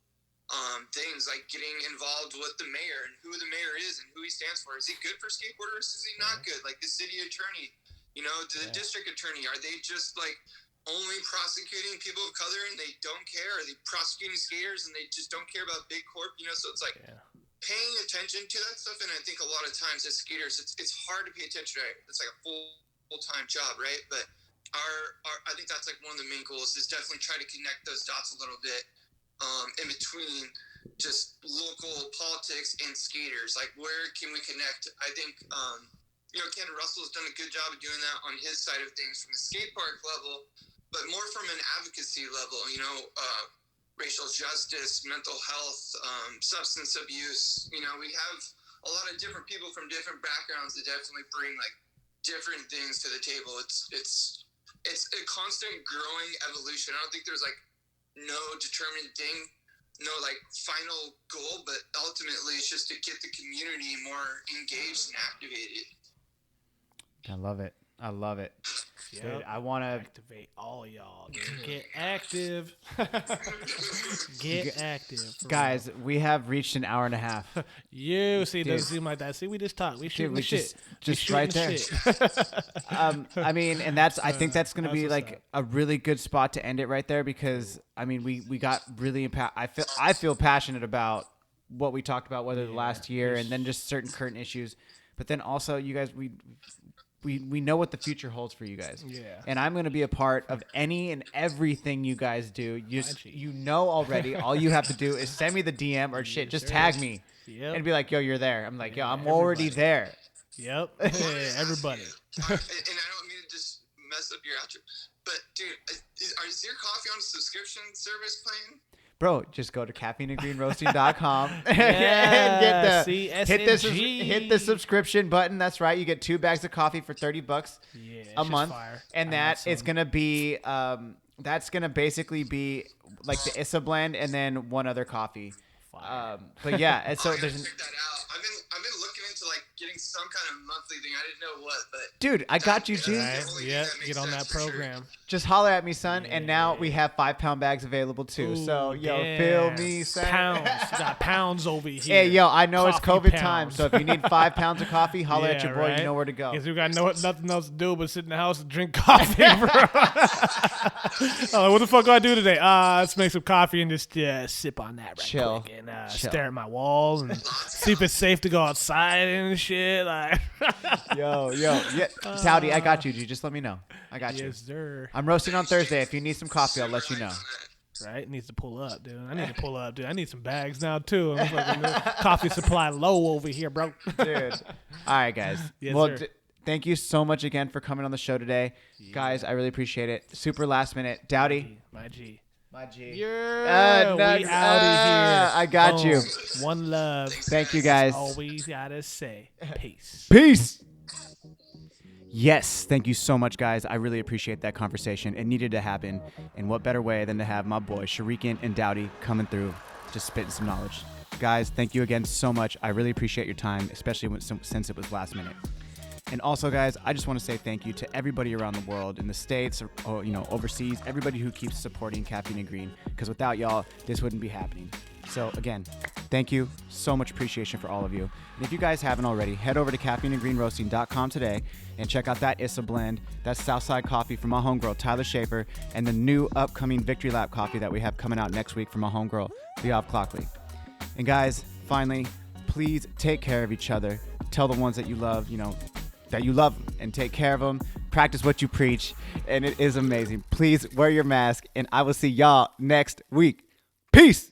things, like getting involved with the mayor and who the mayor is and who he stands for. Is he good for skateboarders? Is he not good? Like the city attorney, the district attorney, are they just like only prosecuting people of color and they don't care? Are they prosecuting skaters and they just don't care about big corp? So it's like paying attention to that stuff. And I think a lot of times as skaters, it's hard to pay attention to it. It's like a full-time job, right? But our I think that's like one of the main goals is definitely try to connect those dots a little bit in between just local politics and skaters. Like where can we connect? I think Ken Russell's done a good job of doing that on his side of things from the skate park level, but more from an advocacy level, racial justice, mental health, substance abuse. We have a lot of different people from different backgrounds that definitely bring like different things to the table. It's a constant growing evolution. I don't think there's like no determined thing, no like final goal, but ultimately it's just to get the community more engaged and activated. I love it. Dude, I want to activate all y'all. Dude. Get active. Get active. Guys, we have reached an hour and a half. You see, it doesn't seem like that. See, we just talked. We shooting the shit. Just right there. I mean, and I think that's going to be like a really good spot to end it right there because, I mean, we got really, I feel passionate about what we talked about, whether the last year and then just certain current issues. But then also, you guys, we know what the future holds for you guys. Yeah. And I'm going to be a part of any and everything you guys do. You know already. All you have to do is send me the DM or shit. Just tag me and be like, yo, you're there. I'm like, yo, I'm already there. Yep. Hey, everybody. And I don't mean to just mess up your outro, but dude, is your coffee on a subscription service plan? Bro, just go to caffeineandgreenroasting.com and hit the subscription button. That's right. You get 2 bags of coffee for $30 a month. Fire. And that is going to be that's going to basically be like the Issa blend and then one other coffee. But yeah, and so there's check that out. I've been looking into like getting some kind of monthly thing. I didn't know what, but dude, I got you, G. Right. Yeah, get on that program. Sure. Just holler at me, son. Yeah. And now we have 5-pound bags available too. Ooh, so feel me, son. Pounds, got pounds over here. Hey, yo, I know it's COVID time, so if you need 5 pounds of coffee, holler at your boy. Right? You know where to go. Because we got nothing else to do but sit in the house and drink coffee, bro. What the fuck do I do today? Let's make some coffee and just sip on that right quick and stare at my walls and see if it's safe to go outside and shit. Like, yo, yeah, Dowdy, I got you, G. Just let me know. I got you. Yes, sir. I'm roasting on Thursday. If you need some coffee, I'll let you know. Right? Needs to pull up, dude. I need to pull up, dude. I need some bags now, too. I'm coffee supply low over here, bro. Dude. All right, guys. Yes, well, sir. Thank you so much again for coming on the show today. Yeah. Guys, I really appreciate it. Super last minute. Dowdy. My G. Yeah, we out of here. I got you. One love. Thank you, guys. Always gotta say peace. Peace. Yes, thank you so much, guys. I really appreciate that conversation. It needed to happen. And what better way than to have my boy Shuriken and Dowdy coming through, just spitting some knowledge. Guys, thank you again so much. I really appreciate your time, especially since it was last minute. And also, guys, I just want to say thank you to everybody around the world, in the States, or overseas, everybody who keeps supporting Caffeine and Green, because without y'all, this wouldn't be happening. So, again, thank you. So much appreciation for all of you. And if you guys haven't already, head over to caffeineandgreenroasting.com today and check out that Issa blend. That's Southside coffee from my homegirl, Tyler Schaefer, and the new upcoming Victory Lap coffee that we have coming out next week from my homegirl, Viav Clockley. And guys, finally, please take care of each other. Tell the ones that you love, that you love them, and take care of them. Practice what you preach, and it is amazing. Please wear your mask, and I will see y'all next week. Peace.